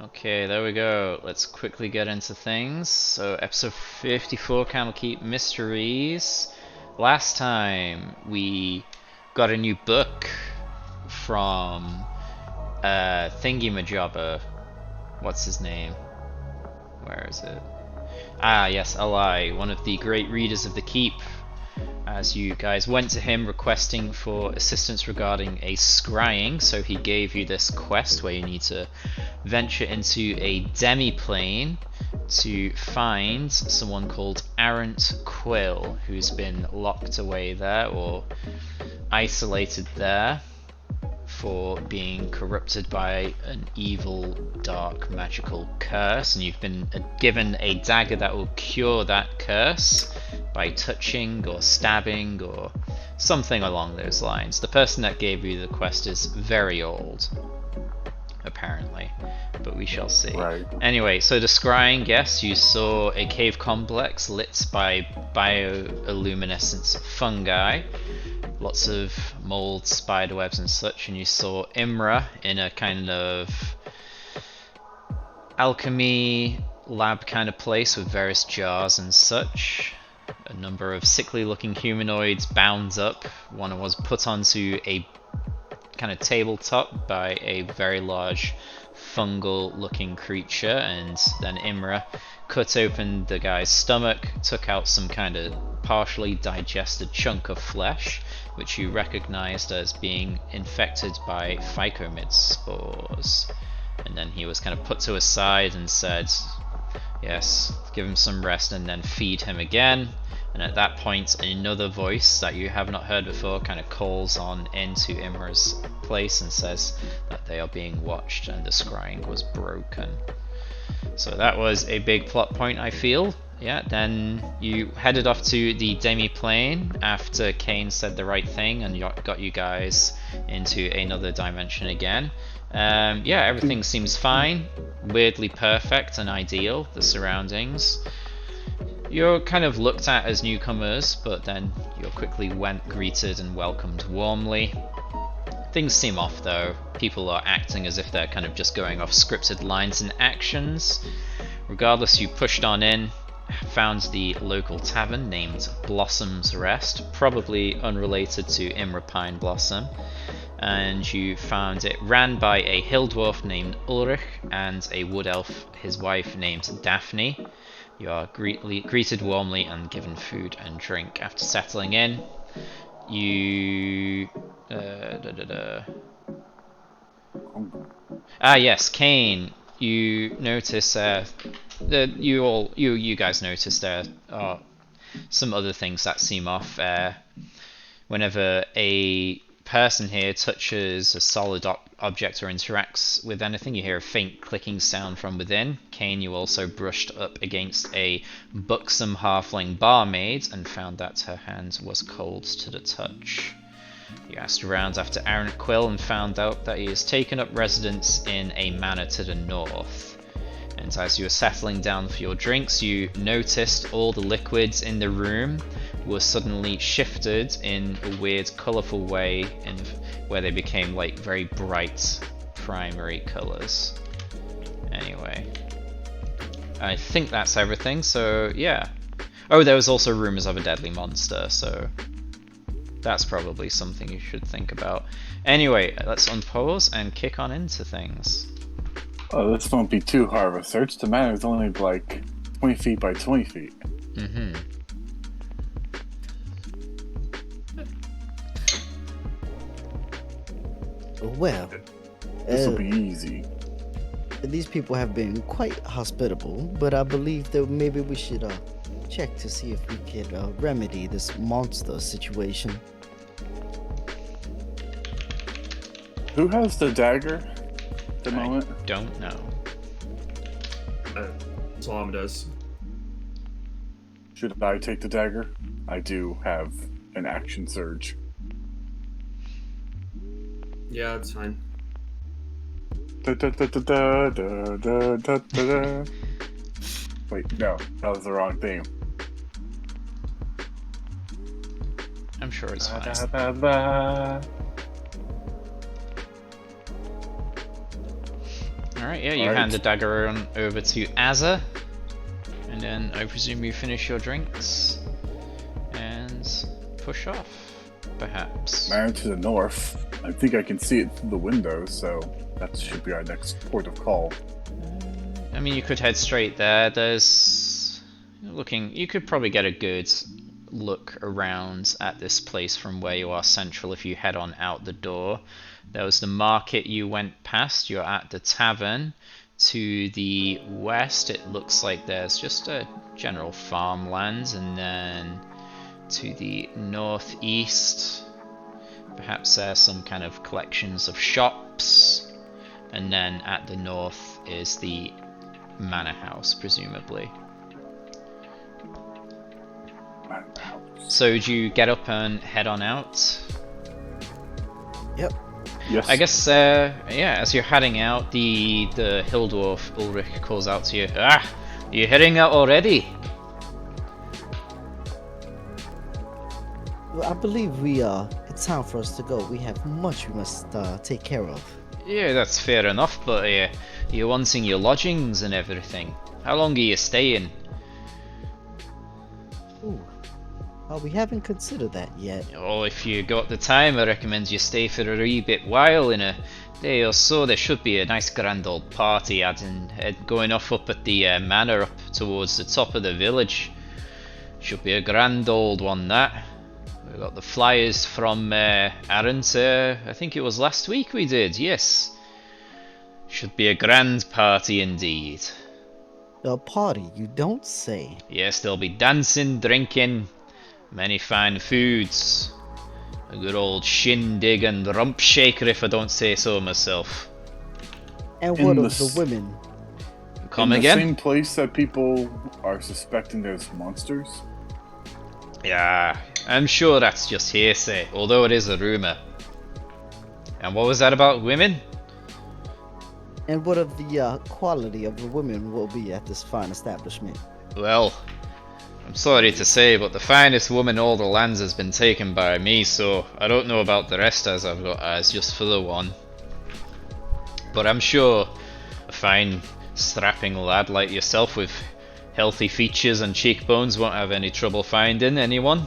Okay, there we go. Let's quickly get into things. So, episode 54, Candlekeep Mysteries. Last time we got a new book from Thingy-majobber. What's his name? Where is it? Ah, yes, Eli, one of the great readers of the Keep. As you guys went to him requesting for assistance regarding a scrying, so he gave you this quest where you need to venture into a demi-plane to find someone called Arrant Quill, who's been locked away there or isolated there for being corrupted by an evil, dark, magical curse, and you've been given a dagger that will cure that curse by touching or stabbing or something along those lines. The person that gave you the quest is very old, apparently, but we shall see. Right. Anyway, so the scrying, yes, you saw a cave complex lit by bioluminescent fungi, lots of mold, spiderwebs and such, and you saw Imra in a kind of alchemy lab kind of place with various jars and such. A number of sickly looking humanoids bound up. One was put onto a kind of tabletop by a very large fungal looking creature, and then Imra cut open the guy's stomach, took out some kind of partially digested chunk of flesh, which you recognized as being infected by phycomid spores. And then he was kind of put to his side and said, yes, give him some rest and then feed him again. And at that point, another voice that you have not heard before kind of calls on into Imra's place and says that they are being watched and the scrying was broken. So that was a big plot point, I feel. Yeah, then you headed off to the demi-plane after Kane said the right thing and got you guys into another dimension again. Yeah, everything seems fine, weirdly perfect and ideal, the surroundings. You're kind of looked at as newcomers, but then you're quickly greeted and welcomed warmly. Things seem off though. People are acting as if they're kind of just going off scripted lines and actions. Regardless, you pushed on in, found the local tavern named Blossom's Rest, probably unrelated to Imra Pine Blossom, and you found it ran by a hill dwarf named Ulrich and a wood elf, his wife, named Daphne. You are greeted warmly and given food and drink. After settling in, you yes, Kane. You notice you guys notice there are some other things that seem off. Whenever a person here touches a solid object or interacts with anything, you hear a faint clicking sound from within. Kane, you also brushed up against a buxom halfling barmaid and found that her hand was cold to the touch. You asked around after Arrant Quill and found out that he has taken up residence in a manor to the north. And as you were settling down for your drinks, you noticed all the liquids in the room were suddenly shifted in a weird, colourful way, and where they became like very bright primary colours. Anyway, I think that's everything. So yeah. Oh, there was also rumours of a deadly monster, so that's probably something you should think about. Anyway, let's unpause and kick on into things. Oh, this won't be too hard of a search. The manor is only like 20 feet by 20 feet. Mm-hmm. Well, This will be easy. these people have been quite hospitable, but I believe that maybe we should check to see if we could remedy this monster situation. Who has the dagger at the moment? Don't know. Salam does. Should I take the dagger? I do have an action surge. Yeah, that's fine. Wait, no, that was the wrong thing. I'm sure it's fine. Alright, yeah, you Alright. hand the dagger on over to Azza. And then I presume you finish your drinks. And push off, perhaps. Man to the north. I think I can see it through the window, so that should be our next port of call. I mean, you could head straight there. There's... You could probably get a good look around at this place from where you are central if you head on out the door. There was the market you went past. You're at the tavern. To the west, it looks like there's just a general farmland, and then to the northeast, perhaps there's some kind of collections of shops, and then at the north is the manor house, presumably. So do you get up and head on out? Yep. Yes. I guess, yeah, as you're heading out, the hill dwarf Ulrich calls out to you. Ah, you're heading out already? Well, I believe it's time for us to go. We have much we must take care of. Yeah, that's fair enough, but you're wanting your lodgings and everything. How long are you staying? Ooh. We haven't considered that yet. Oh, if you got the time, I recommend you stay for a wee bit while. In a day or so, there should be a nice grand old party going off up at the manor up towards the top of the village. Should be a grand old one, that. We got the flyers from Arendt, I think it was last week we did, yes. Should be a grand party indeed. A party, you don't say. Yes, there'll be dancing, drinking, many fine foods. A good old shindig and rump shaker if I don't say so myself. And In what the of the women? Come in again? the same place that people are suspecting there's monsters? Yeah, I'm sure that's just hearsay, although it is a rumour. And what was that about women? And what of the quality of the women will be at this fine establishment? Well, I'm sorry to say, but the finest woman in all the lands has been taken by me, so I don't know about the rest as I've got eyes just for the one. But I'm sure a fine, strapping lad like yourself with healthy features and cheekbones won't have any trouble finding anyone.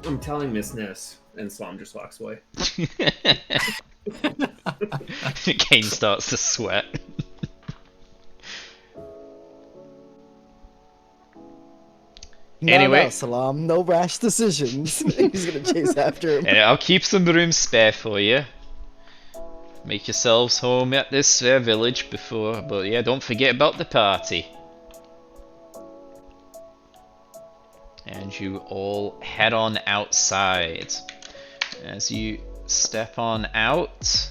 I'm telling Miss Ness, and Slom just walks away. Kane starts to sweat. Anyway. No, Salam, no rash decisions. He's gonna chase after him. I'll keep some room spare for you. Make yourselves home at this village before, but yeah, don't forget about the party. And you all head on outside. As you step on out,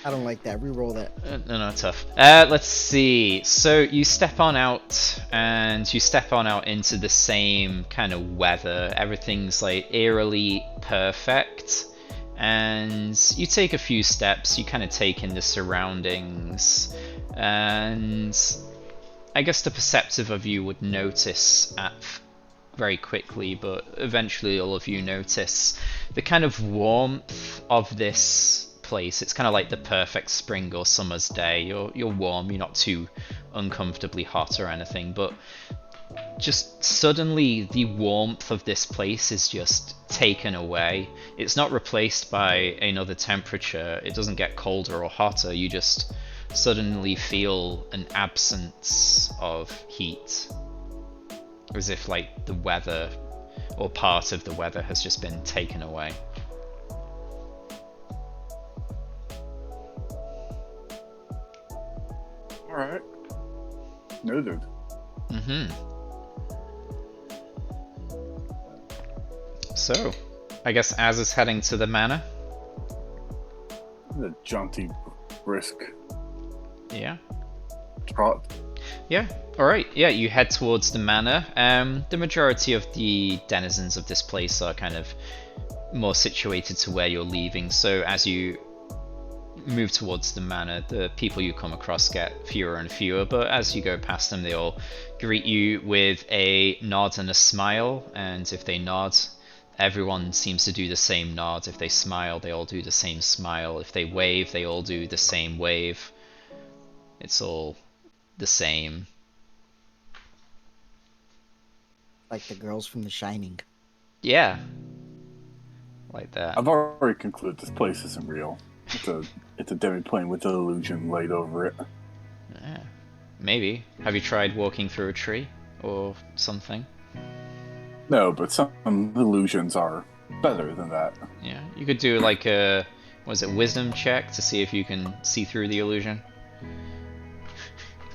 I don't like that. Reroll that. no, tough. Let's see. So you step on out, and you step on out into the same kind of weather. Everything's like eerily perfect, and you take a few steps. You kind of take in the surroundings, and I guess the perceptive of you would notice very quickly, but eventually all of you notice the kind of warmth of this place. It's kind of like the perfect spring or summer's day. You're warm, you're not too uncomfortably hot or anything, but just suddenly the warmth of this place is just taken away. It's not replaced by another temperature. It doesn't get colder or hotter. You just suddenly feel an absence of heat, as if like the weather or part of the weather has just been taken away. Alright. Noted. So, I guess Az is heading to the manor. The jaunty, brisk Yeah. trot. Yeah, alright, yeah, you head towards the manor. The majority of the denizens of this place are kind of more situated to where you're leaving, so as you move towards the manor, the people you come across get fewer and fewer, but as you go past them, they all greet you with a nod and a smile, and if they nod, everyone seems to do the same nod. If they smile, they all do the same smile. If they wave, they all do the same wave. It's all the same. Like the girls from The Shining. Yeah. Like that. I've already concluded this place isn't real. It's a demi-plane with an illusion laid over it. Yeah. Maybe. Have you tried walking through a tree or something? No, but some illusions are better than that. Yeah. You could do like a, was it wisdom check to see if you can see through the illusion?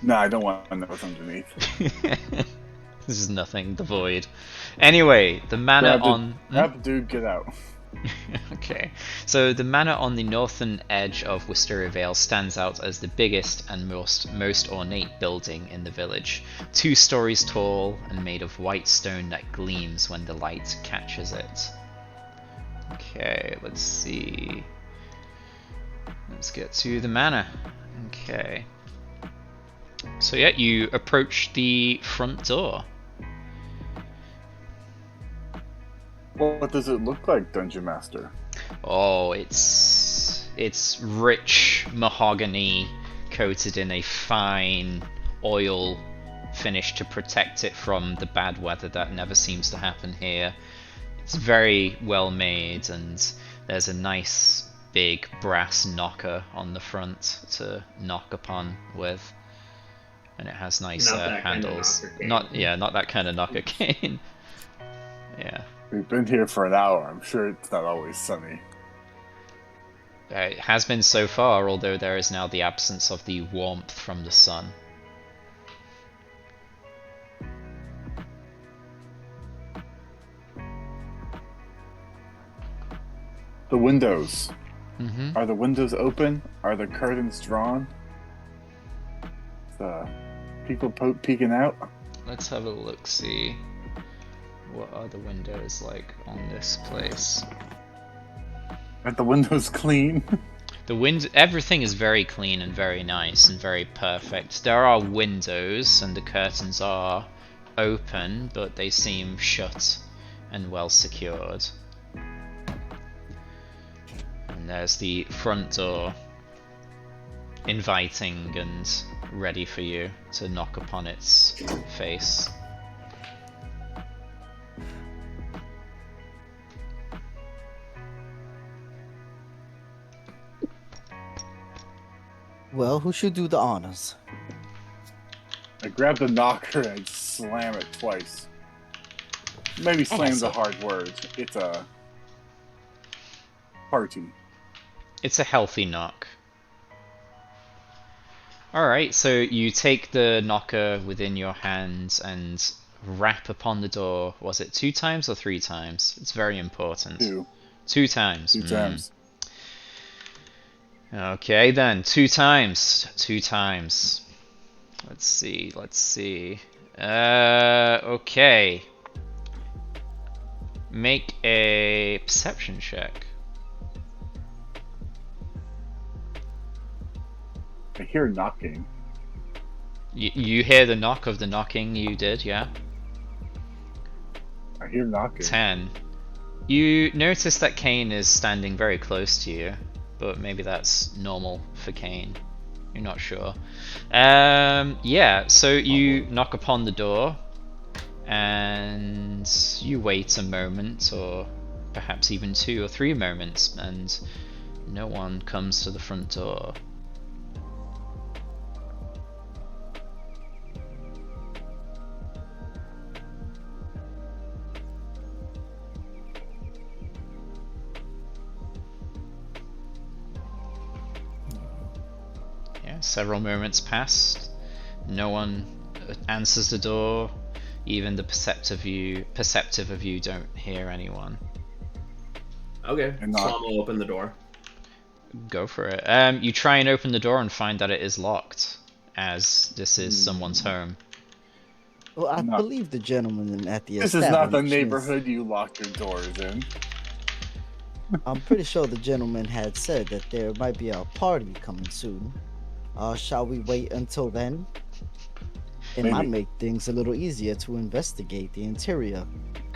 Nah, I don't want to know what's underneath. This is nothing, the void. Anyway, the manor Grab the dude, get out. Okay, so the manor on the northern edge of Wisteria Vale stands out as the biggest and most ornate building in the village. 2 stories tall and made of white stone that gleams when the light catches it. Okay, let's see. Let's get to the manor. Okay. So yeah, you approach the front door. What does it look like, Dungeon Master? Oh, it's rich mahogany coated in a fine oil finish to protect it from the bad weather that never seems to happen here. It's very well made, and there's a nice big brass knocker on the front to knock upon with, and it has nice handles. Not that kind of knocker cane. Yeah. We've been here for an hour. I'm sure it's not always sunny. It has been so far, although there is now the absence of the warmth from the sun. The windows. Mm-hmm. Are the windows open? Are the curtains drawn? The people peeking out? Let's have a look, see. What are the windows like on this place? Are the windows clean? Everything is very clean and very nice and very perfect. There are windows and the curtains are open, but they seem shut and well secured. And there's the front door, inviting and ready for you to knock upon its face. Well, who should do the honors? I grab the knocker and slam it twice. Maybe slam's a hard word. It's a party. It's a healthy knock. Alright, so you take the knocker within your hands and rap upon the door. Was it 2 times or 3 times? It's very important. 2. 2 times. 2 times. Okay then, 2 times. 2 times. Let's see. Okay. Make a perception check. I hear knocking. You hear the knock of the knocking you did, yeah? I hear knocking. 10. You notice that Kane is standing very close to you, but maybe that's normal for Kane. You're not sure. Yeah, so you knock upon the door, and you wait a moment, or perhaps even 2 or 3 moments, and no one comes to the front door. Several moments pass. No one answers the door. Even the perceptive of you don't hear anyone. Okay, so I'm gonna open the door. Go for it. You try and open the door and find that it is locked, as this is someone's home. Well, I believe the gentleman at the This is not the establishment- neighborhood you lock your doors in. I'm pretty sure the gentleman had said that there might be a party coming soon. Shall we wait until then? It might make things a little easier to investigate the interior.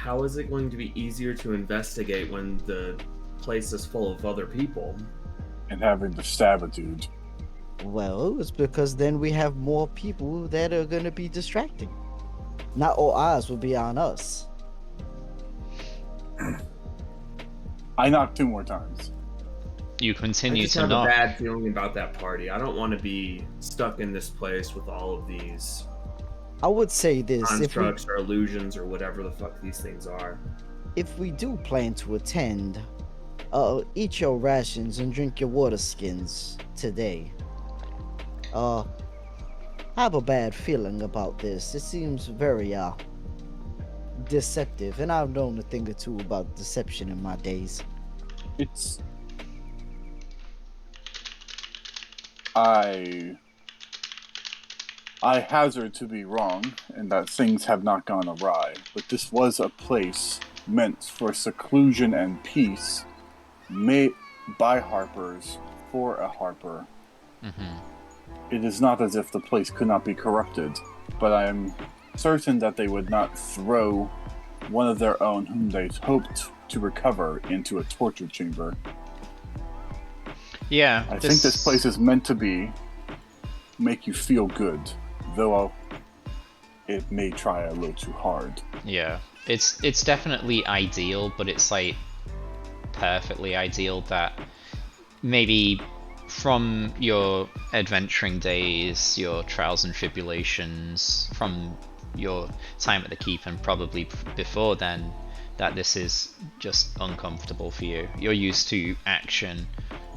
How is it going to be easier to investigate when the place is full of other people? And having to stab a dude. Well, it's because then we have more people that are gonna be distracting. Not all eyes will be on us. I knocked 2 more times. You I continue just to have a knock. bad feeling about that party. I don't want to be stuck in this place with all of these I would say this: constructs or illusions or whatever the fuck these things are. if we do plan to attend, eat your rations and drink your water skins today. I have a bad feeling about this. It seems very deceptive, and I've known a thing or two about deception in my days. It's I hazard to be wrong and that things have not gone awry, but this was a place meant for seclusion and peace, made by harpers for a harper. It is not as if the place could not be corrupted, but I am certain that they would not throw one of their own whom they hoped to recover into a torture chamber. Yeah, I think this place is meant to be make you feel good, though it may try a little too hard. Yeah, it's definitely ideal, but it's like perfectly ideal that maybe from your adventuring days, your trials and tribulations, from your time at the keep and probably before then, that this is just uncomfortable for you. You're used to action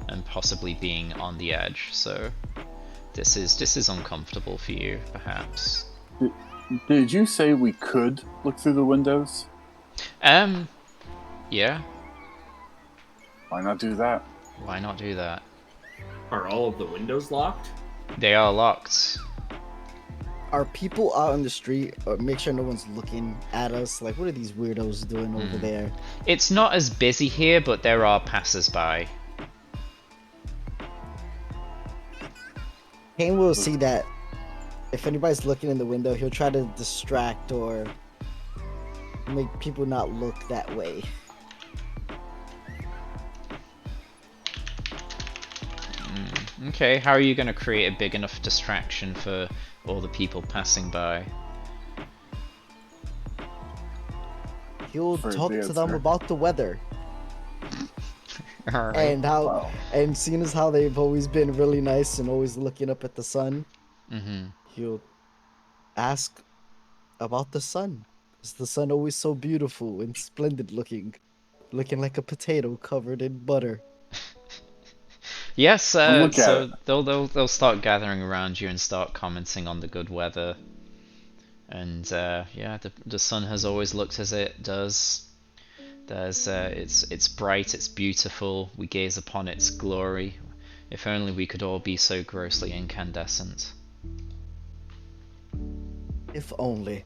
and possibly being on the edge, so this is uncomfortable for you, perhaps. Did you say we could look through the windows? Yeah. Why not do that? Why not do that? Are all of the windows locked? They are locked. Are people out on the street? Make sure no one's looking at us. Like, what are these weirdos doing over there? It's not as busy here, but there are passers-by. Kane will see that if anybody's looking in the window, he'll try to distract or make people not look that way. Okay, how are you going to create a big enough distraction for all the people passing by? He'll For talk the to them answer. about the weather Alright. and how, Wow. and seeing as how they've always been really nice and always looking up at the sun, Mm-hmm. he'll ask about the sun. Is the sun always so beautiful and splendid looking like a potato covered in butter? Yes, Look at so it. they'll start gathering around you and start commenting on the good weather. And yeah, the sun has always looked as it does. There's it's bright, it's beautiful. We gaze upon its glory. If only we could all be so grossly incandescent. If only.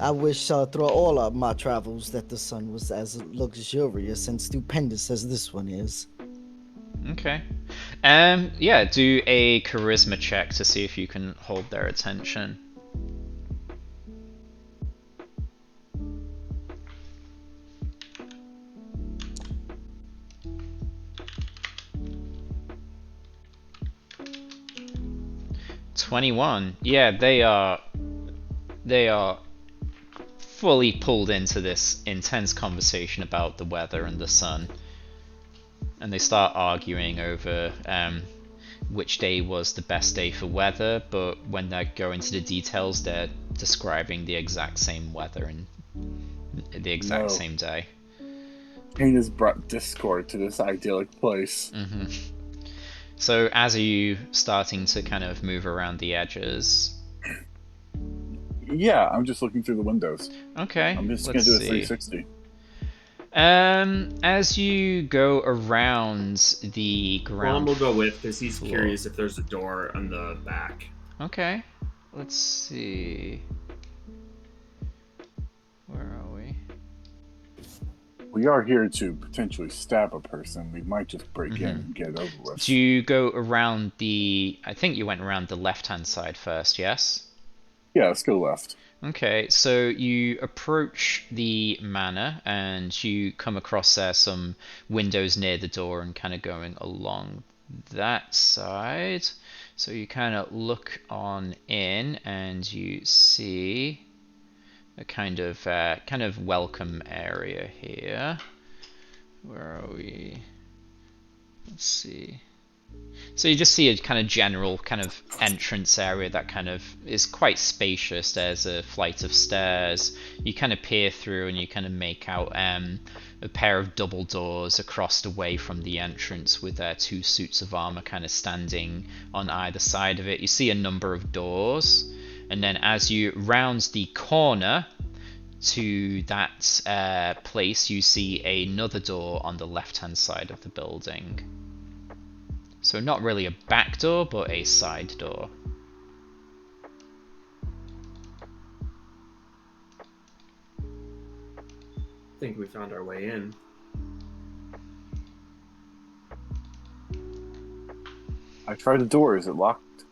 I wish through all of my travels that the sun was as luxurious and stupendous as this one is. Okay. Yeah, do a charisma check to see if you can hold their attention. "21. Yeah, they are fully pulled into this intense conversation about the weather and the sun. And they start arguing over which day was the best day for weather, but when they go into the details, they're describing the exact same weather and the exact No. same day. Kane has brought discord to this idyllic place. So as are you starting to kind of move around the edges? Yeah, I'm just looking through the windows. Okay, I'm just let's gonna do a see. 360. As you go around the Ron ground. will go with because he's floor. curious if there's a door on the back. Okay, let's see. Where are we? We are here to potentially stab a person. We might just break in and get it over with. Do you go around the... I think you went around the left-hand side first, yes? Yeah, let's go left. Okay, so you approach the manor and you come across some windows near the door and kind of going along that side. So you kind of look on in and you see a kind of welcome area here. Where are we? Let's see. So you just see a kind of general kind of entrance area that kind of is quite spacious. There's a flight of stairs. You kind of peer through and you kind of make out a pair of double doors across the way from the entrance with two suits of armor kind of standing on either side of it. You see a number of doors, and then as you round the corner to that place, you see another door on the left hand side of the building. So not really a back door, but a side door. I think we found our way in. I tried the door. Is it locked?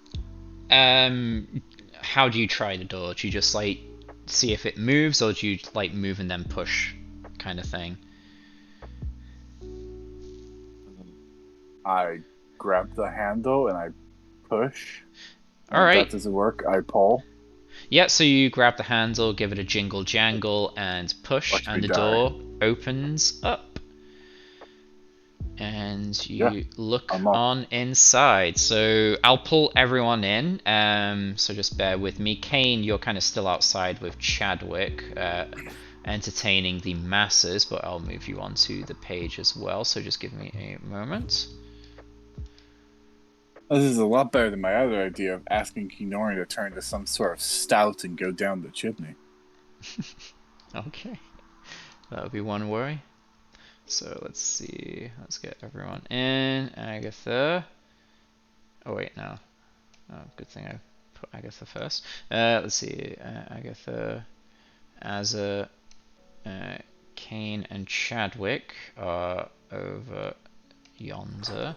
How do you try the door? Do you just like see if it moves, or do you like move and then push, kind of thing? I grab the handle and I push. All right. If that doesn't work, I pull. Yeah, so you grab the handle, give it a jingle jangle, and push, Watch and me the die. door opens up. And you look unlocked. on inside. So I'll pull everyone in. So just bear with me. Kane, you're kind of still outside with Chadwick, entertaining the masses, but I'll move you onto the page as well. So just give me a moment. This is a lot better than my other idea of asking Kinori to turn to some sort of stout and go down the chimney. Okay. That would be one worry. So let's see. Let's get everyone in. Agatha. Oh wait, no. Oh, good thing I put Agatha first. Let's see. Agatha, Azza, Kane, and Chadwick are over yonder.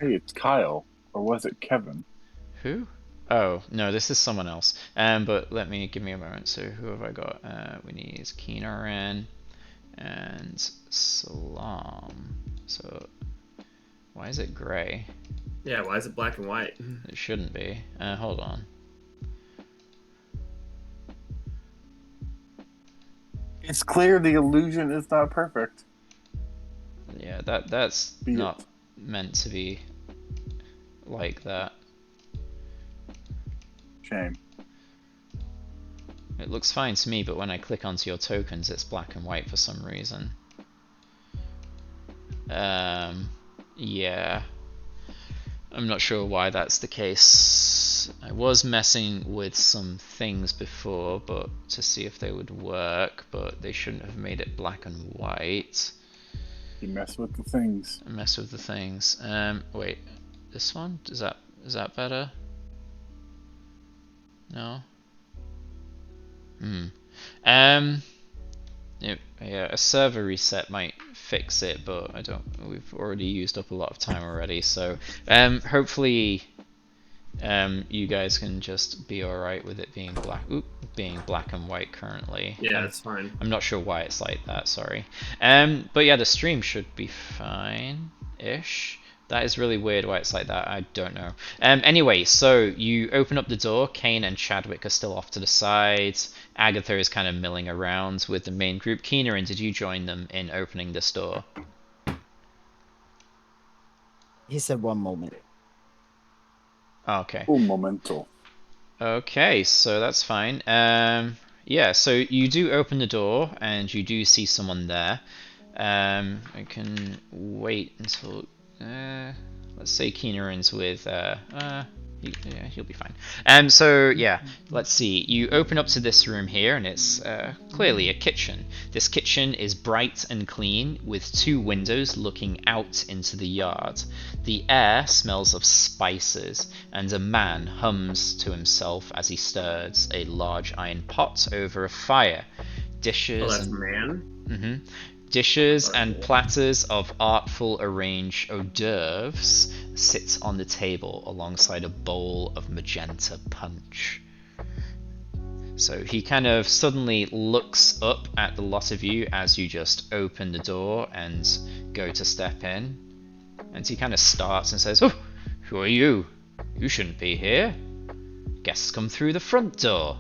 Hey, it's Kyle. Or was it Kevin? Who? Oh, no, this is someone else. But give me a moment. So who have I got? We need Keenaran and Salam. So why is it grey? Yeah, why is it black and white? It shouldn't be. Hold on. It's clear the illusion is not perfect. Yeah, that's not meant to be like that. Shame. It looks fine to me, but when I click onto your tokens, it's black and white for some reason. Yeah. I'm not sure why that's the case. I was messing with some things before, but to see if they would work, but they shouldn't have made it black and white. You mess with the things. I mess with the things. Wait, this one? Is that better? No? Yeah, a server reset might fix it, but we've already used up a lot of time already, so hopefully you guys can just be alright with it being black and white currently. Yeah, it's fine. I'm not sure why it's like that, sorry. But yeah, the stream should be fine-ish. That is really weird why it's like that, I don't know. Anyway, so you open up the door, Kane and Chadwick are still off to the side, Agatha is kind of milling around with the main group. Keenerin, did you join them in opening this door? He said 1 moment. Okay. Un momento. Okay, so that's fine. Yeah, so you do open the door and you do see someone there. I can wait until let's say Keenerin's with he'll be fine. So yeah, let's see. You open up to this room here, and it's clearly a kitchen. This kitchen is bright and clean, with 2 windows looking out into the yard. The air smells of spices, and a man hums to himself as he stirs a large iron pot over a fire. Dishes. Oh, that's man? Dishes and platters of artful arranged hors d'oeuvres sit on the table alongside a bowl of magenta punch. So he kind of suddenly looks up at the lot of you as you just open the door and go to step in. And he kind of starts and says, "Oh, who are you? You shouldn't be here. Guests come through the front door."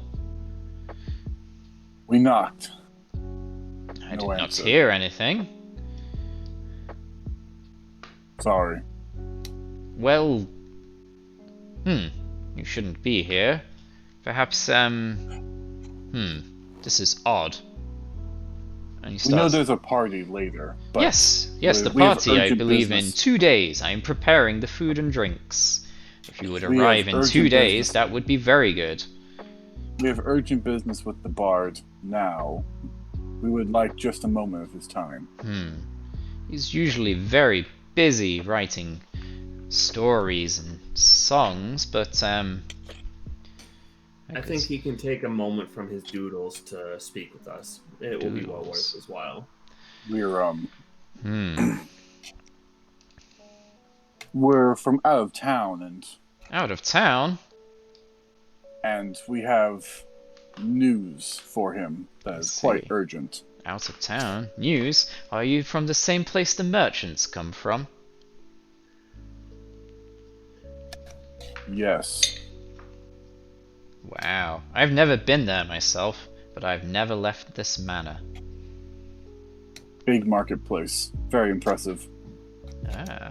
We knocked. I No did not answer. hear anything. Sorry. Well, you shouldn't be here. Perhaps, this is odd. And he We know starts, there's a party later, but yes, the we have party, I urgent believe, in business. 2 days. I am preparing the food and drinks. If you would We have arrive in 2 urgent days, business. that would be very good. We have urgent business with the bard now. We would like just a moment of his time. He's usually very busy writing stories and songs, but I think he can take a moment from his doodles to speak with us. It will be well Doodles. worth his while. We're we're from out of town, Out of town? and we have news for him that is quite see. urgent. Out of town? News? Are you from the same place the merchants come from? Yes. Wow. I've never been there myself, but I've never left this manor. Big marketplace. Very impressive. Ah.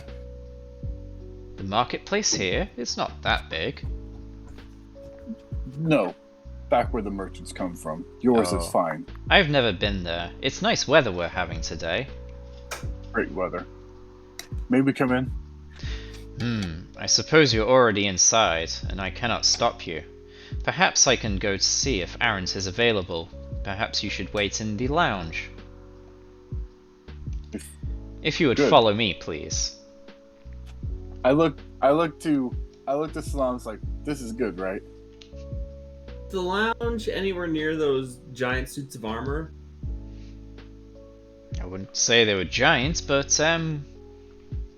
The marketplace here? It's not that big. No. Back where the merchants come from. Yours is Oh. fine. I've never been there. It's nice weather we're having today. Great weather. May we come in? I suppose you're already inside, and I cannot stop you. Perhaps I can go to see if Arendt is available. Perhaps you should wait in the lounge. If you would Good. follow me, please. I look to Salam's like, this is good, right? The lounge anywhere near those giant suits of armor? I wouldn't say they were giants, but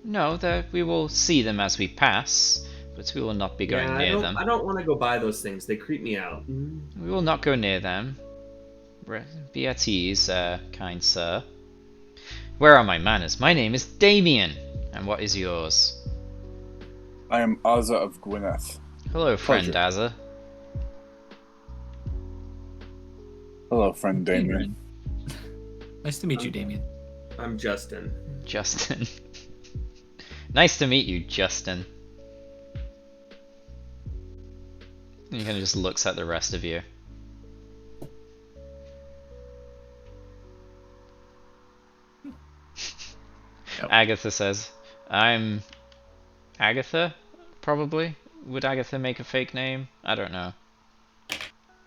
no, we will see them as we pass, but we will not be going near them. I don't want to go by those things. They creep me out. We will not go near them. Be at ease, kind sir. Where are my manners? My name is Damien, and what is yours? I am Azza of Gwyneth. Hello, friend Pleasure. Azza. Hello, friend Hey, Damien. Ren. Nice to meet you, Damien. I'm Justin. Justin. Nice to meet you, Justin. And he kind of just looks at the rest of you. Yep. Agatha says, I'm Agatha, probably? Would Agatha make a fake name? I don't know.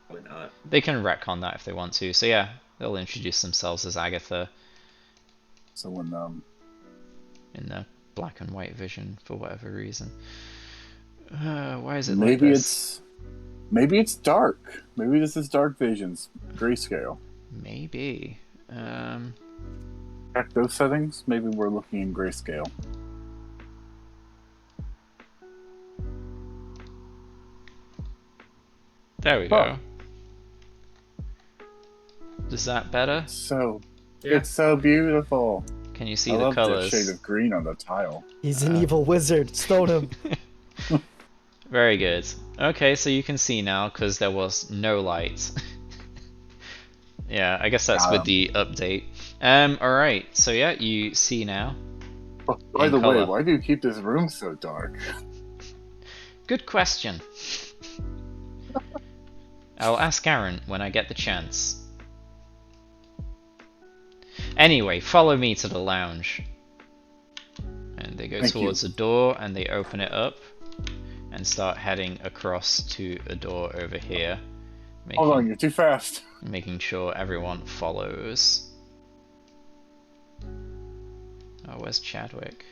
Probably not. They can retcon that if they want to. So yeah, they'll introduce themselves as Agatha So when in the black and white vision for whatever reason. Why is it maybe like this? maybe it's dark. Maybe this is Dark Visions grayscale. Maybe. Check those settings. Maybe we're looking in grayscale. There we go. Is that better? So Yeah. it's so beautiful. Can you see I the love colors? the shade of green on the tile. He's an evil wizard. Stone him. Very good. Okay, so you can see now because there was no light. Yeah, I guess that's with the update. Alright, so yeah, you see now. Oh, by In the way, colour. why do you keep this room so dark? Good question. I'll ask Aaron when I get the chance. Anyway, follow me to the lounge. And they go Thank towards the door and they open it up and start heading across to a door over here. Hold on, you're too fast. Making sure everyone follows. Oh, where's Chadwick?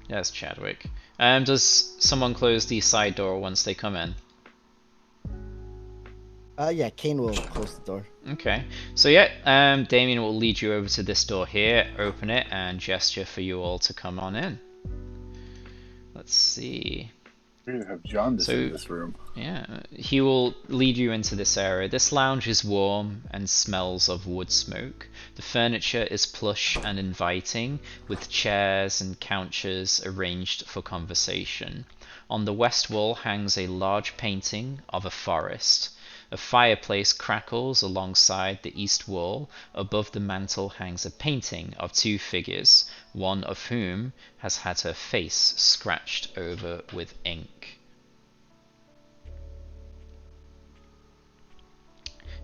There's Chadwick. Does someone close the side door once they come in? Yeah, Kane will close the door. Okay. So yeah, Damien will lead you over to this door here, open it, and gesture for you all to come on in. Let's see. We're gonna have jaundice in So, this room. yeah, he will lead you into this area. This lounge is warm and smells of wood smoke. The furniture is plush and inviting, with chairs and couches arranged for conversation. On the west wall hangs a large painting of a forest. A fireplace crackles alongside the east wall. Above the mantel hangs a painting of two figures, one of whom has had her face scratched over with ink.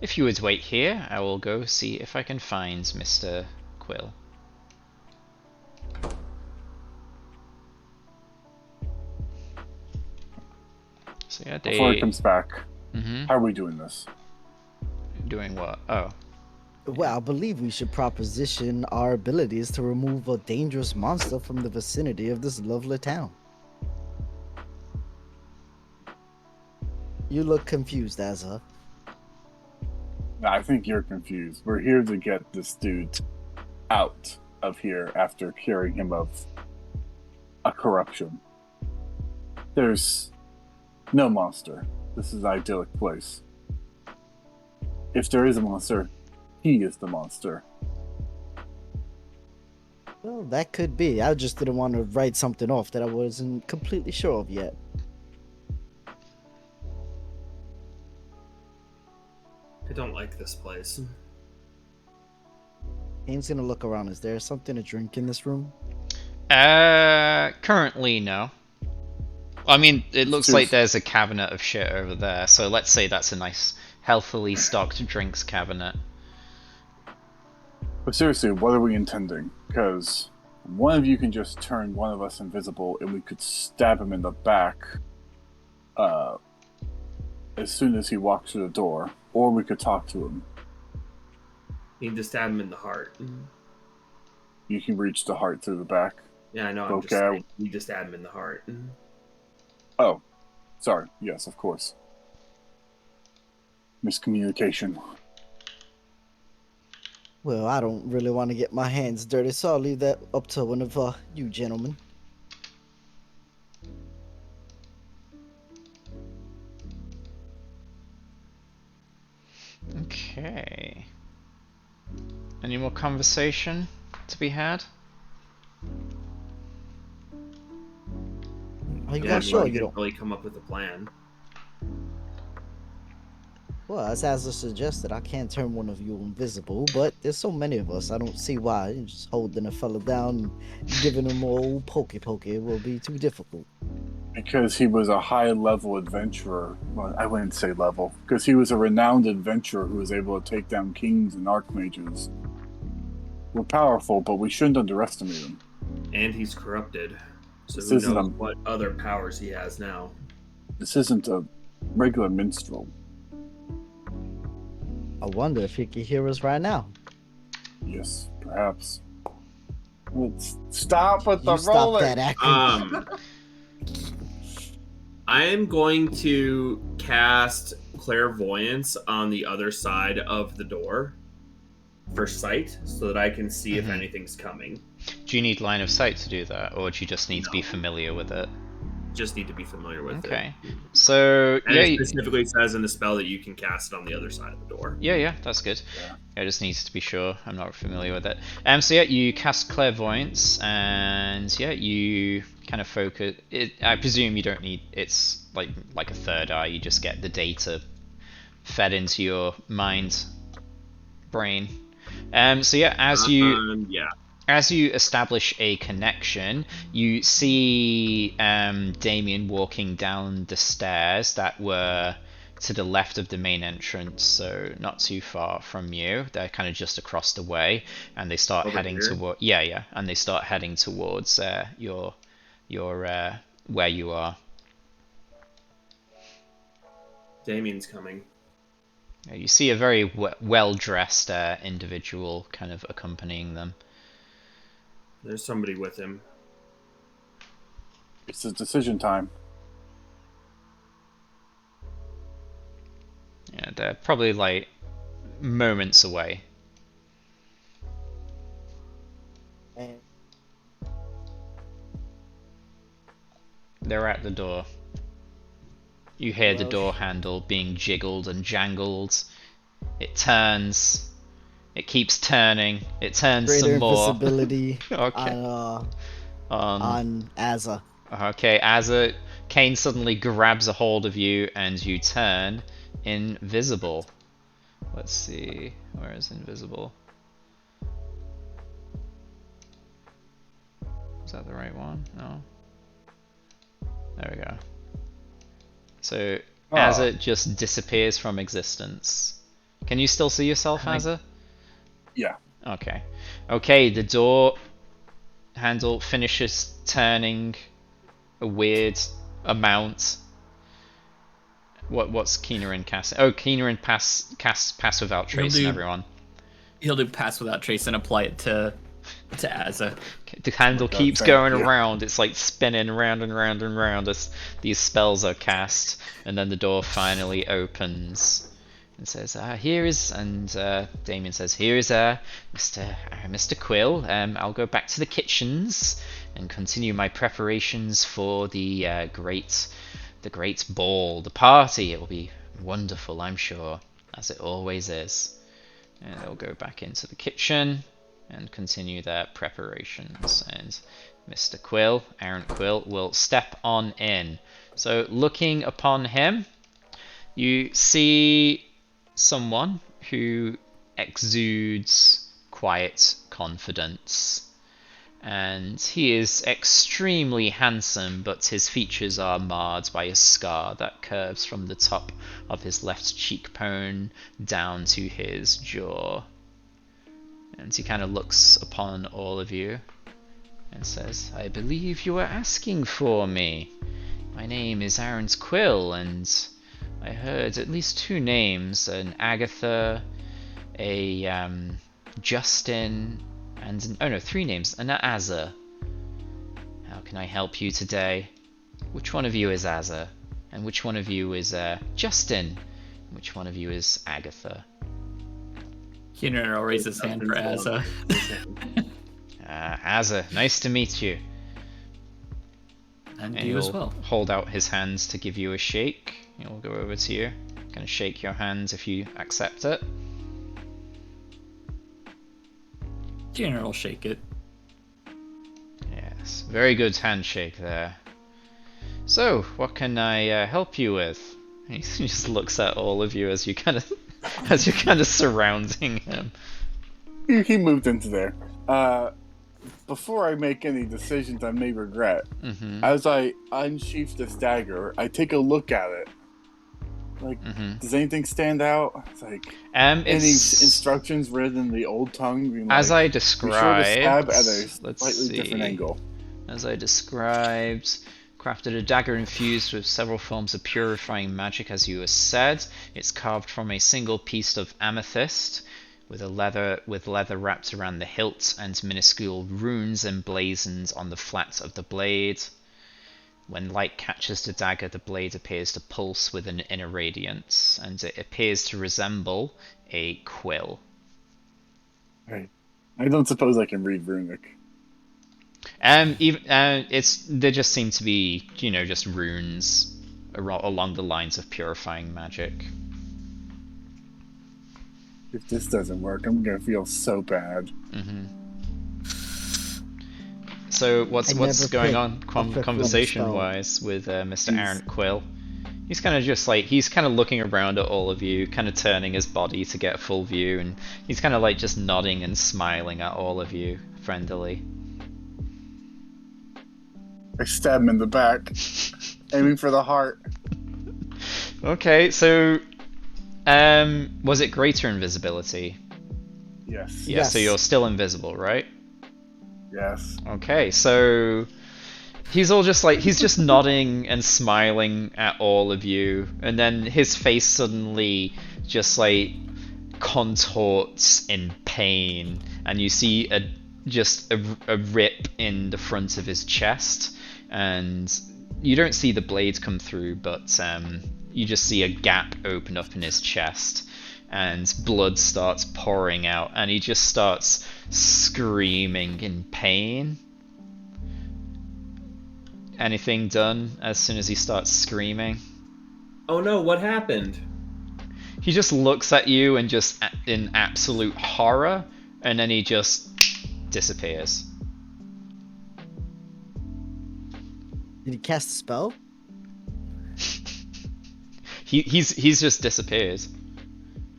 If you would wait here, I will go see if I can find Mr. Quill. So yeah, Before he they... comes back, Mm-hmm. how are we doing this? Doing what? Oh. Well, I believe we should proposition our abilities to remove a dangerous monster from the vicinity of this lovely town. You look confused, Azza. I think you're confused. We're here to get this dude out of here after curing him of a corruption. There's no monster. This is an idyllic place. If there is a monster, he is the monster. Well, that could be. I just didn't want to write something off that I wasn't completely sure of yet. I don't like this place. Aim's gonna look around. Is there something to drink in this room? Currently, no. I mean, it looks Cheers. like there's a cabinet of shit over there, so let's say that's a nice, healthily stocked drinks cabinet. But seriously, what are we intending? Because one of you can just turn one of us invisible and we could stab him in the back as soon as he walks through the door. Or we could talk to him. Need to stab him in the heart. You can reach the heart through the back. Yeah, I know. I'm just Okay. saying. Need to stab him in the heart. Oh, sorry. Yes, of course. Miscommunication. Well, I don't really want to get my hands dirty, so I'll leave that up to one of you gentlemen. Okay. Any more conversation to be had? Are you Yeah, guys sure we you didn't don't? really come up with a plan. Well, as Azza suggested, I can't turn one of you invisible, but there's so many of us, I don't see why just holding a fella down and giving him a old pokey will be too difficult. Because he was a high-level adventurer. Well, I wouldn't say level. Because he was a renowned adventurer who was able to take down kings and archmages. We're powerful, but we shouldn't underestimate him. And he's corrupted. So This who isn't knows a- what other powers he has now. This isn't a regular minstrel. I wonder if he can hear us right now. Yes, perhaps. Let's stop with the You stop rolling. that acting. I am going to cast clairvoyance on the other side of the door for sight so that I can see if Mhm. anything's coming. Do you need line of sight to do that, or do you just need to be No. familiar with it? Just need to be familiar with Okay. it. So, And yeah, it specifically says in the spell that you can cast it on the other side of the door. yeah, that's good. Yeah. I just need to be sure. I'm not familiar with it. So yeah, you cast clairvoyance, and yeah, you kind of focus. I presume you don't need. It's like a third eye. You just get the data fed into your mind, brain. So yeah, Yeah. as you establish a connection, you see Damien walking down the stairs that were to the left of the main entrance, so not too far from you. They're kind of just across the way, and they start Over heading here? toward and they start heading towards your where you are. Damien's coming. You see a very well dressed individual kind of accompanying them. There's somebody with him. It's a decision time. Yeah, they're probably like moments away. And They're at the door. You hear the Well, door handle being jiggled and jangled. It turns. It keeps turning. It turns greater some more. invisibility Okay. on Azza. Okay, as a Kane suddenly grabs a hold of you and you turn invisible. Let's see, where is invisible? Is that the right one? No. There we go. So Azza just disappears from existence. Can you still see yourself, Azza? Yeah. Okay. Okay, the door handle finishes turning a weird amount. What's Keener cast? Oh, Keener cast pass without trace and everyone. He'll do pass without trace and apply it to Azza. The handle God, keeps thank going you. around. It's like spinning round and round and round as these spells are cast, and then the door finally opens and says, "Here is," and Damien says, "Here is Mr. Quill. I'll go back to the kitchens and continue my preparations for the great ball, the party. It will be wonderful, I'm sure, as it always is." And they'll go back into the kitchen and continue their preparations. And Mr. Quill, Aaron Quill, will step on in. So looking upon him, you see someone who exudes quiet confidence. And he is extremely handsome, but his features are marred by a scar that curves from the top of his left cheekbone down to his jaw. And he kind of looks upon all of you and says, "I believe you were asking for me. My name is Aaron Quill, and I heard at least 2 names, an Agatha, a Justin, and oh no, 3 names, an Azza. How can I help you today? Which one of you is Azza? And which one of you is Justin? And which one of you is Agatha?" Keener will raise his hand for Azza. Azza, nice to meet you. And And you as he'll well. hold out his hands to give you a shake. He'll go over to you, gonna shake your hands if you accept it. Keener will shake it. Yes, very good handshake there. So, what can I help you with? He just looks at all of you as you kind of, as you're kind of surrounding him. He moved into there. Before I make any decisions I may regret, as I unsheath this dagger, I take a look at it. Like, does anything stand out? It's like any instructions written in the old tongue? Being As like, I be described, sure to stab at a let's slightly see. different angle. As I described, crafted a dagger infused with several forms of purifying magic, as you have said. It's carved from a single piece of amethyst, with leather wrapped around the hilt and minuscule runes emblazoned on the flat of the blade. When light catches the dagger, the blade appears to pulse with an inner radiance, and it appears to resemble a quill. Right. I don't suppose I can read runic. They just seem to be, just runes along the lines of purifying magic. If this doesn't work, I'm gonna feel so bad. So what's going on Flip conversation-wise with Mr. Aaron Quill? He's kind of just like, he's kind of looking around at all of you, kind of turning his body to get a full view, and he's kind of like just nodding and smiling at all of you friendlily. I stab him in the back, aiming for the heart. Okay, so was it greater invisibility? Yes. Yeah, so you're still invisible, right? Yes. Okay, so he's all just like, he's just nodding and smiling at all of you, and then his face suddenly just like contorts in pain, and you see a rip in the front of his chest, and you don't see the blade come through, but you just see a gap open up in his chest, and blood starts pouring out, and he just starts screaming in pain. Anything done as soon as he starts screaming? Oh no, what happened? He just looks at you and just in absolute horror, and then he just disappears. Did he cast a spell? He's just disappears.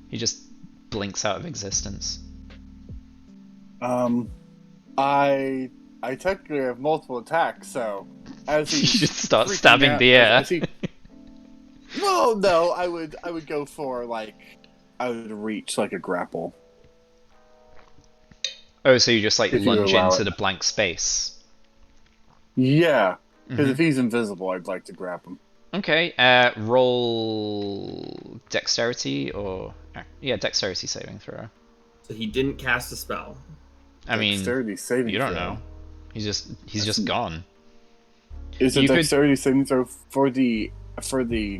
He just blinks out of existence. I technically have multiple attacks, so as You he just start stabbing the air. No, I would go for like I would reach like a grapple. Oh, so you just like If you lunge allow into it. the blank space. Yeah, because Mhm. if he's invisible, I'd like to grab him. Okay, roll dexterity or yeah, dexterity saving throw. So he didn't cast a spell. I mean, Dexterity saving you don't throw. know. He's just gone. Is it You could- dexterity saving throw for the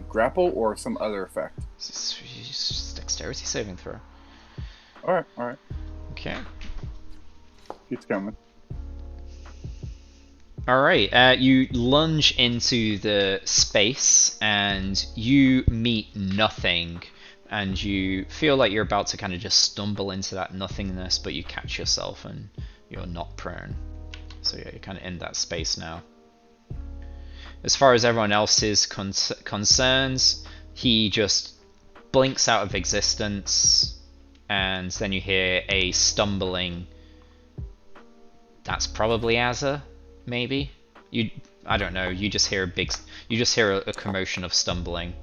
grapple or some other effect? It's just dexterity saving throw. All right, Okay. keeps coming. Alright, you lunge into the space and you meet nothing, and you feel like you're about to kind of just stumble into that nothingness, but you catch yourself and you're not prone. So yeah, you're kind of in that space now. As far as everyone else's concerns, he just blinks out of existence, and then you hear a stumbling. That's probably Azza. Maybe I don't know. You just hear a commotion of stumbling.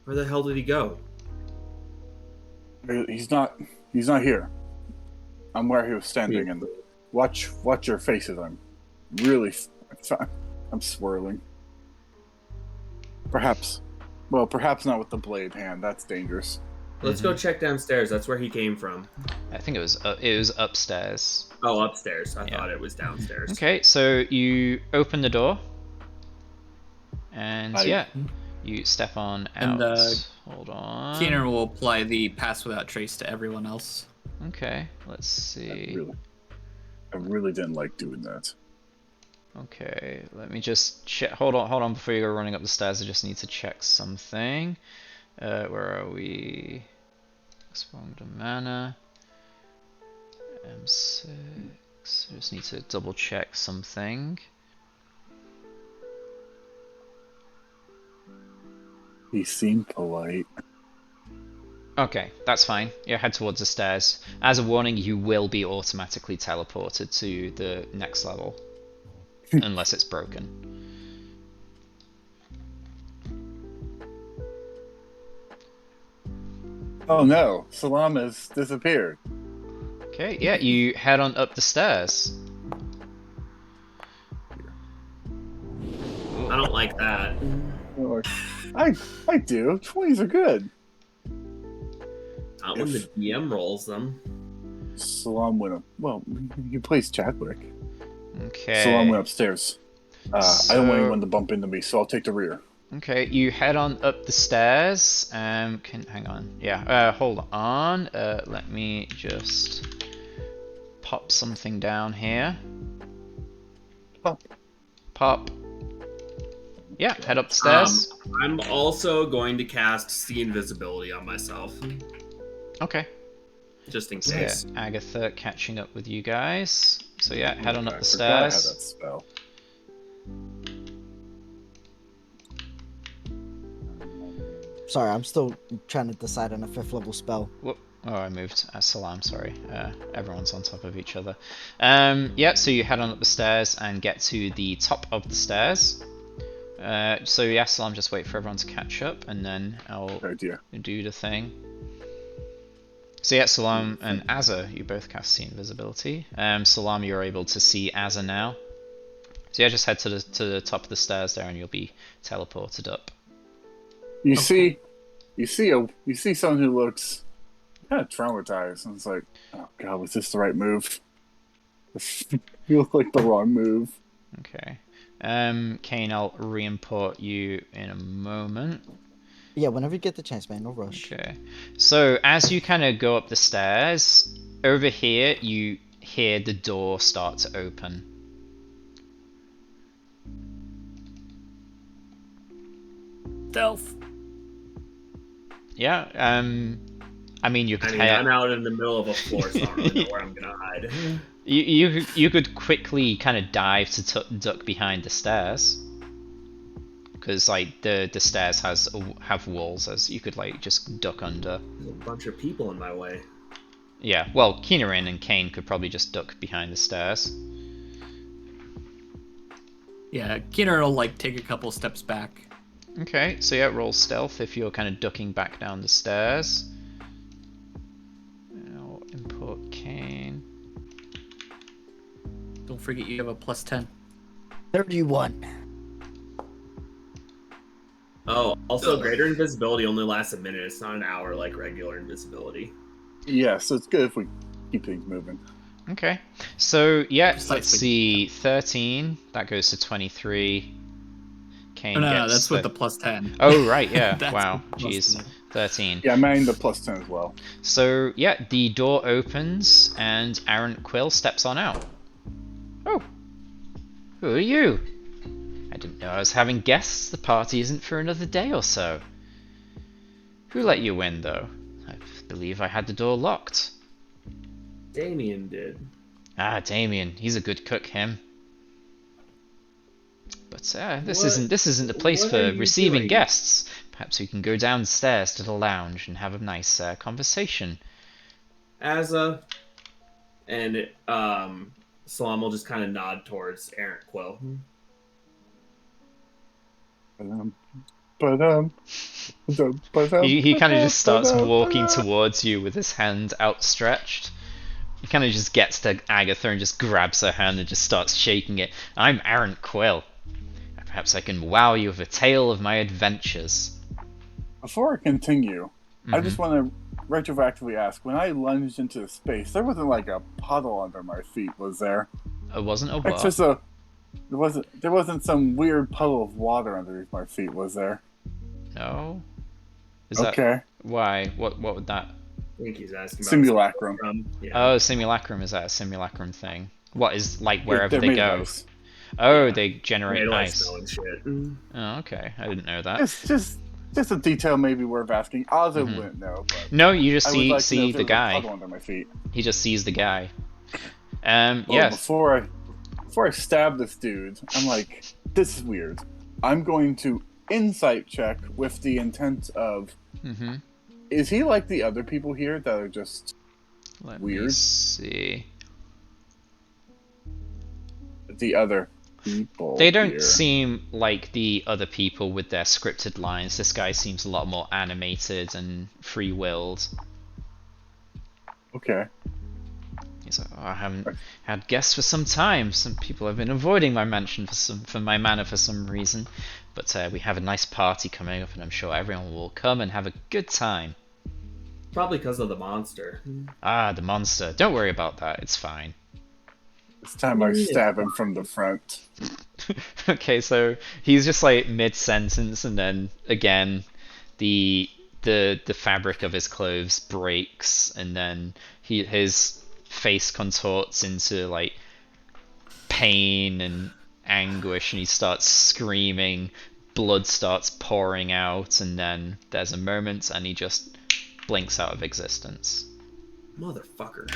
Where the hell did he go? He's not here. I'm where he was standing, and watch your faces. I'm really, I'm swirling. Perhaps not with the blade hand. That's dangerous. Let's go check downstairs. That's where he came from. I think it was upstairs. Oh, upstairs. I Yeah. thought it was downstairs. Okay, so you open the door, and I- yeah, you step on out. And, Hold on. Keener will apply the pass without trace to everyone else. Okay, let's see. I really didn't like doing that. Okay, let me just check. Hold on before you go running up the stairs. I just need to check something. Where are we? Expound mana. M6. I just need to double check something. He seemed polite. Okay, that's fine. You head towards the stairs. As a warning, you will be automatically teleported to the next level. Unless it's broken. Oh no, Salam has disappeared. Okay, yeah, you head on up the stairs. I don't like that. I do. 20s are good. Not when the DM rolls them. Salam went up. Well, he plays Chadwick. Okay. Salam went upstairs. I don't want So- anyone to bump into me, so I'll take the rear. Okay, you head on up the stairs. Hang on. Yeah, hold on. Let me just pop something down here. Pop. Yeah, head up the stairs. I'm also going to cast See Invisibility on myself, Okay. just in So yeah, case. Agatha catching up with you guys. So yeah, head on up I the forgot I had stairs. that spell. Sorry, I'm still trying to decide on a 5th level spell. Whoop. Oh, I moved. Salam, sorry. Everyone's on top of each other. Yeah, so you head on up the stairs and get to the top of the stairs. So yeah, Salam, just wait for everyone to catch up, and then I'll Good idea. do the thing. So yeah, Salam and Azza, you both cast See Invisibility. Salam, you're able to see Azza now. So yeah, just head to the top of the stairs there, and you'll be teleported up. You see someone who looks kind of traumatized, and it's like, oh god, was this the right move? Feels like the wrong move. Okay. Kane, I'll re-import you in a moment. Yeah, whenever you get the chance, man, no rush. Okay. So as you kind of go up the stairs, over here you hear the door start to open. stealth. Yeah. I mean, you could I'm out in the middle of a floor, so I don't really know where I'm gonna hide. you could quickly kind of dive to duck behind the stairs, because like the stairs have walls, as you could like just duck under. There's a bunch of people in my way. Yeah, well, Keenerin and Kane could probably just duck behind the stairs. Yeah, Keener will like take a couple steps back. Okay, so yeah, roll stealth if you're kind of ducking back down the stairs. I'll import Kane. Don't forget you have a +10. 31. Oh, also, greater invisibility only lasts a minute. It's not an hour like regular invisibility. Yeah, so it's good if we keep things moving. Okay, so yeah, let's Precisely. see, 13, that goes to 23. Kane Oh, no, gets that's with the +10. Oh, right, yeah, That's wow, with the jeez, +10. 13. Yeah, I'm adding the +10 as well. So, yeah, the door opens and Aaron Quill steps on out. Oh, who are you? I didn't know I was having guests. The party isn't for another day or so. Who let you in, though? I believe I had the door locked. Damien did. Ah, Damien. He's a good cook, him. But this What- isn't the place what for are you receiving doing? guests. Perhaps we can go downstairs to the lounge and have a nice conversation. Asa, and Salam will just kind of nod towards Errant Quill. He kind of just starts walking towards you with his hand outstretched. He kind of just gets to Agatha and just grabs her hand and just starts shaking it. I'm Aaron Quill. Perhaps I can wow you with a tale of my adventures. Before I continue, I Mhm. just want to retroactively ask, when I lunged into the space, there wasn't like a puddle under my feet, was there? It wasn't a It's what? just there wasn't some weird puddle of water underneath my feet, was there? No? Is that... Okay. Why? What would that... I think he's asking about Simulacrum. Yeah. Oh, simulacrum. Is that a simulacrum thing? What is, like, wherever They're they made of go? ice. Oh, Yeah. they generate Made of ice. snow and shit. Oh, okay. I didn't know that. It's just a detail maybe worth asking. Ozzy Mhm. wouldn't know, but No, you just I would like to know see if the there was a guy. puddle under my feet. He just sees the guy. Well, Yes. before I stab this dude, I'm like, this is weird. I'm going to insight check with the intent of, Mm-hmm. is he like the other people here that are just Let me Weird. see. the other people? They don't here? seem like the other people with their scripted lines. This guy seems a lot more animated and free-willed. Okay. He's like, oh, I haven't had guests for some time. Some people have been avoiding my mansion for my manor for some reason. But we have a nice party coming up, and I'm sure everyone will come and have a good time. Probably because of the monster. Ah, the monster. Don't worry about that. It's fine. This time I stab him from the front. Okay, so he's just like mid-sentence, and then again, the fabric of his clothes breaks, and then his face contorts into like pain and anguish, and he starts screaming. Blood starts pouring out, and then there's a moment, and he just blinks out of existence. Motherfucker.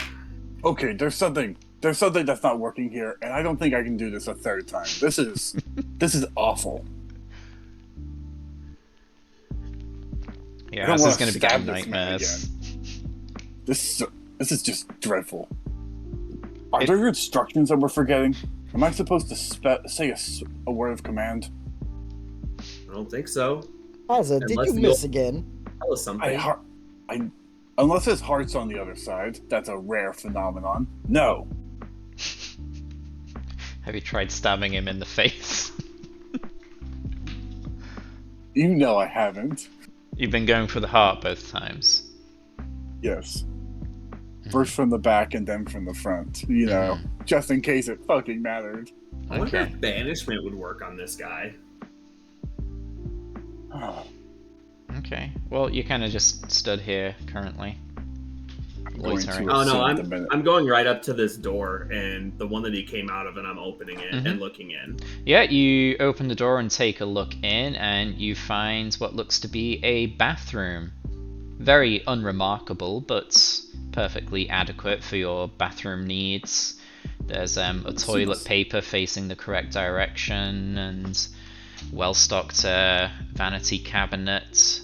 Okay, there's something that's not working here, and I don't think I can do this a third time. This is awful. Yeah, I don't this is wanna going to be getting stab this man nightmares. This is just dreadful. Are there instructions that we're forgetting? Am I supposed to say a word of command? I don't think so. Ozzy, did Unless you you- miss again? Tell us something. Unless his heart's on the other side, that's a rare phenomenon. No. Have you tried stabbing him in the face? You know I haven't. You've been going for the heart both times. Yes. First from the back and then from the front. You know, just in case it fucking mattered. I wonder Okay. if banishment would work on this guy. Okay. Well, you kind of just stood here currently. going loitering. to Oh no, assume the minute. I'm going right up to this door and the one that he came out of, and I'm opening it Mhm. and looking in. Yeah, you open the door and take a look in, and you find what looks to be a bathroom. Very unremarkable, but perfectly adequate for your bathroom needs. There's a toilet paper facing the correct direction, and well-stocked vanity cabinet.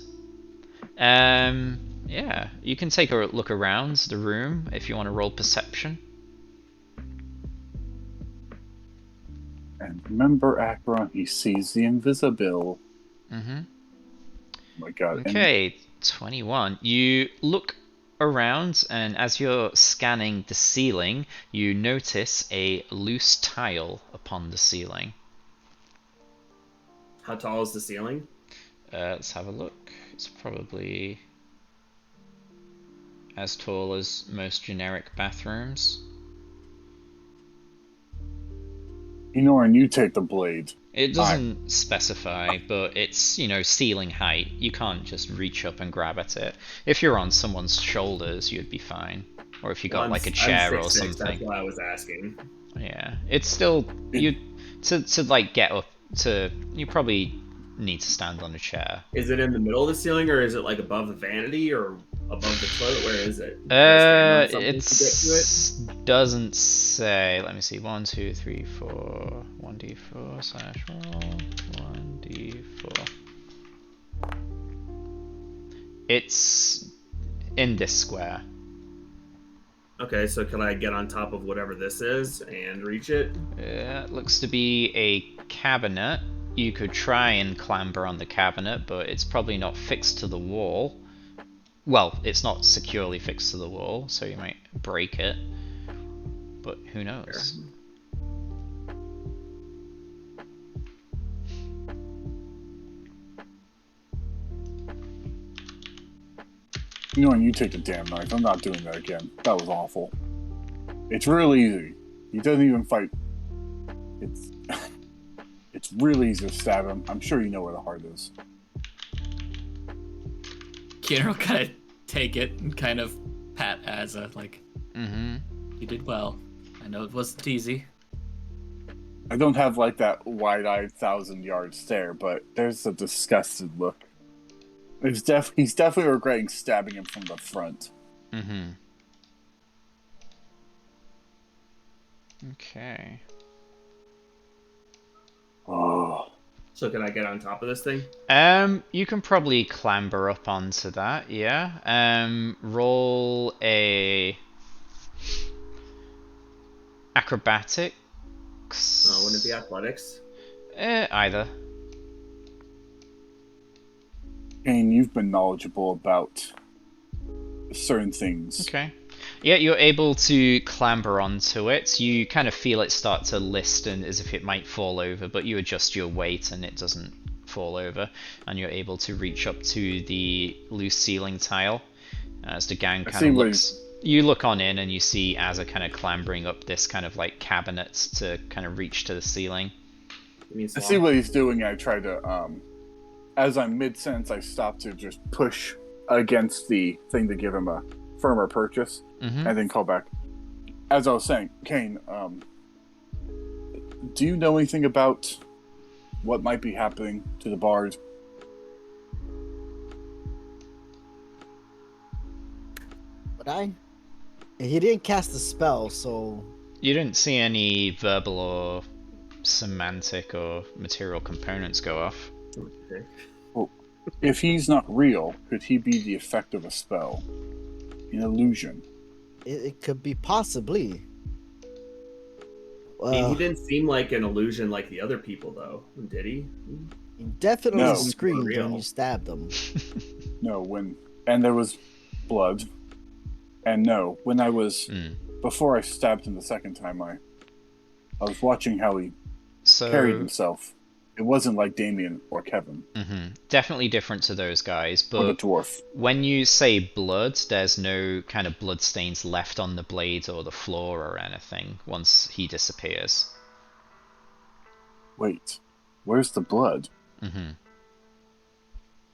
Yeah, you can take a look around the room if you want to roll perception. And remember, Akron, he sees the invisible. Mm-hmm. Oh my god. And Okay, 21. You look around, and as you're scanning the ceiling, you notice a loose tile upon the ceiling. How tall is the ceiling? Let's have a look. It's probably as tall as most generic bathrooms. and you take the blade. It doesn't specify, but it's, ceiling height. You can't just reach up and grab at it. If you're on someone's shoulders, you'd be fine. Or if you got like a chair I'm or 6'6", something. That's why I was asking. Yeah, it's still to like get up to. You probably need to stand on a chair. Is it in the middle of the ceiling, or is it like above the vanity, or above the toilet? Where is it? Can I stand on something to get to it? Doesn't say. Let me see. 1, 2, 3, 4. 1d4 slash roll. 1d4. It's in this square. Okay, so can I get on top of whatever this is and reach it? It looks to be a cabinet. You could try and clamber on the cabinet, but it's probably not fixed to the wall. Well, it's not securely fixed to the wall, so you might break it. But who knows? And you take the damn knife. I'm not doing that again. That was awful. It's really easy. He doesn't even fight. It's it's really easy to stab him. I'm sure you know where the heart is. Kieran will kind of take it and kind of pat Azza, like, Mm-hmm. you did well. I know it wasn't easy. I don't have like that wide-eyed 1,000-yard stare, but there's a disgusted look. He's definitely regretting stabbing him from the front. Mm-hmm. Okay. Oh. So can I get on top of this thing? You can probably clamber up onto that, yeah. Roll a acrobatics. Wouldn't it be athletics? Either. And you've been knowledgeable about certain things. Okay. Yeah, you're able to clamber onto it. You kind of feel it start to list and as if it might fall over, but you adjust your weight and it doesn't fall over, and you're able to reach up to the loose ceiling tile. As the gang kind of looks, you look on in and you see Azza kind of clambering up this kind of like cabinet to kind of reach to the ceiling. I see what he's doing. I try to, as I'm mid-sentence, I stop to just push against the thing to give him a firmer purchase, and then call back. As I was saying, Kane, do you know anything about what might be happening to the bard? But he didn't cast a spell, so You didn't see any verbal or semantic or material components go off. Okay. Well, if he's not real, could he be the effect of a spell? An illusion? it could be possibly. I mean, he didn't seem like an illusion like the other people, though, did he? He definitely No. screamed For when real. you stabbed him. No, and there was blood. And no, when I was before I stabbed him the second time, I was watching how he carried himself. It wasn't like Damien or Kevin Definitely different to those guys, or the but dwarf. when you say blood, there's no kind of blood stains left on the blade or the floor or anything once he disappears. Wait, where's the blood? Mm-hmm.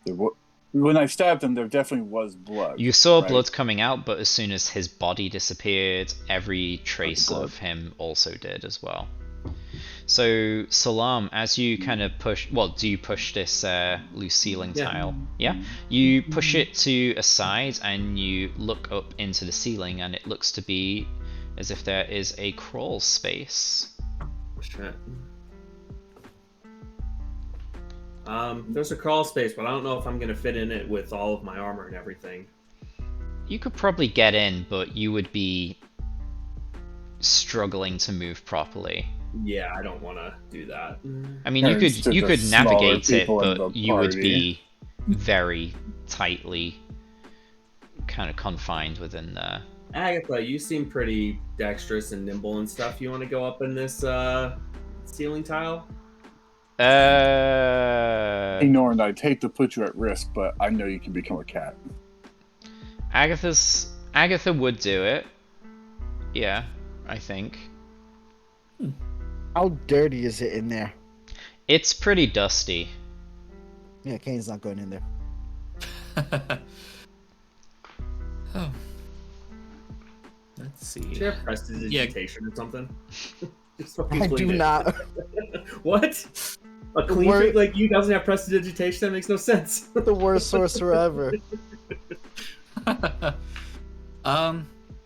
There wa- When I stabbed him, there definitely was blood. You saw right? blood coming out, but as soon as his body disappeared, every trace blood. of him also did as well. So, Salam, as you kind of push, well, do you push this loose ceiling Yeah. tile? Yeah? You push it to a side and you look up into the ceiling, and it looks to be as if there is a crawl space. Shit. There's a crawl space, but I don't know if I'm gonna fit in it with all of my armor and everything. You could probably get in, but you would be struggling to move properly. Yeah, I don't want to do that. I mean, Turns to you the could smaller navigate it, people in but the you would party. be very tightly kind of confined within there. Agatha, you seem pretty dexterous and nimble and stuff. You want to go up in this ceiling tile? Hey, Norn, I'd hate to put you at risk, but I know you can become a cat. Agatha would do it. Yeah, I think. How dirty is it in there? It's pretty dusty. Yeah, Kane's not going in there. Oh. Let's see. Do you have prestidigitation or something? Just fucking I clean do it. not. What? A clean Word- trick like you doesn't have prestidigitation? That makes no sense. The worst sorcerer ever.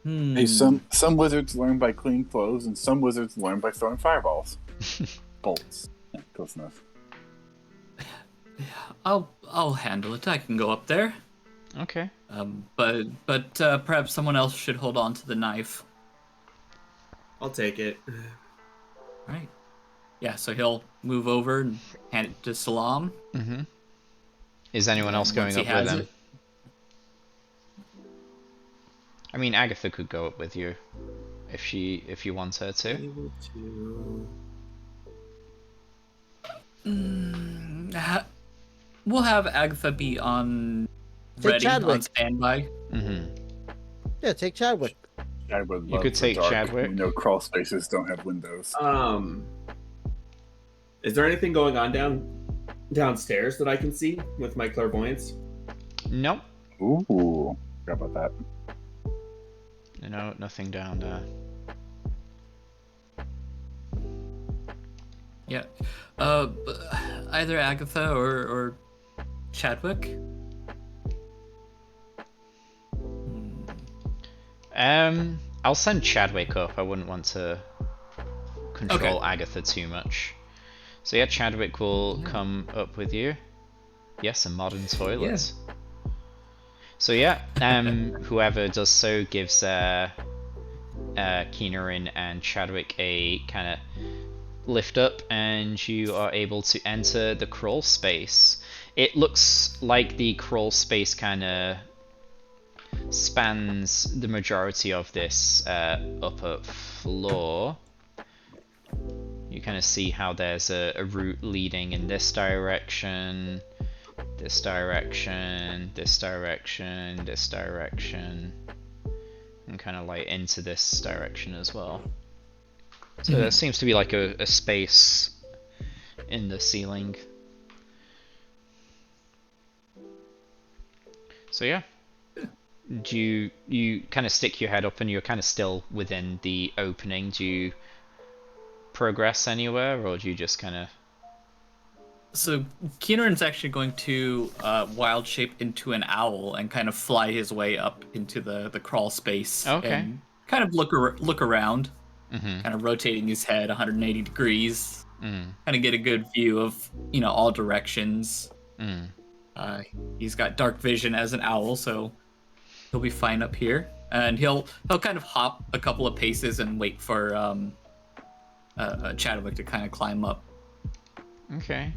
Hey, some wizards learn by clean clothes, and some wizards learn by throwing fireballs. Bolts. Yeah, close enough. I'll handle it. I can go up there. Okay. But perhaps someone else should hold on to the knife. I'll take it. Right. Yeah, so he'll move over and hand it to Salam. Mm-hmm. Is anyone else Once going he up with has him? it. I mean, Agatha could go up with you if you want her to. Able to... We'll have Agatha be on Take ready, on Chadwick. standby. Mm-hmm. Yeah, take Chadwick. I would You love could the take dark. Chadwick. You know, crawl spaces don't have windows. Is there anything going on downstairs that I can see with my clairvoyance? Nope. Ooh, forgot about that. No, nothing down there. Yeah. Either Agatha or Chadwick. I'll send Chadwick up. I wouldn't want to control Okay. Agatha too much. So yeah, Chadwick will come up with you. Yes, a modern toilet. So yeah, whoever does so gives Keenerin and Chadwick a kind of lift up, and you are able to enter the crawl space. It looks like the crawl space kind of spans the majority of this upper floor. You kind of see how there's a route leading in this direction, this direction, this direction, this direction, and kind of like into this direction as well. So there seems to be like a space in the ceiling. So yeah. Do you kind of stick your head up and you're kind of still within the opening? Do you progress anywhere, or do you just kind of... So Keeneran's actually going to wild shape into an owl and kind of fly his way up into the crawl space. Okay. And kind of look around, Mm-hmm. kind of rotating his head 180 degrees, Mm. kind of get a good view of all directions. Mm. He's got dark vision as an owl, so he'll be fine up here. And he'll kind of hop a couple of paces and wait for Chadwick to kind of climb up Okay.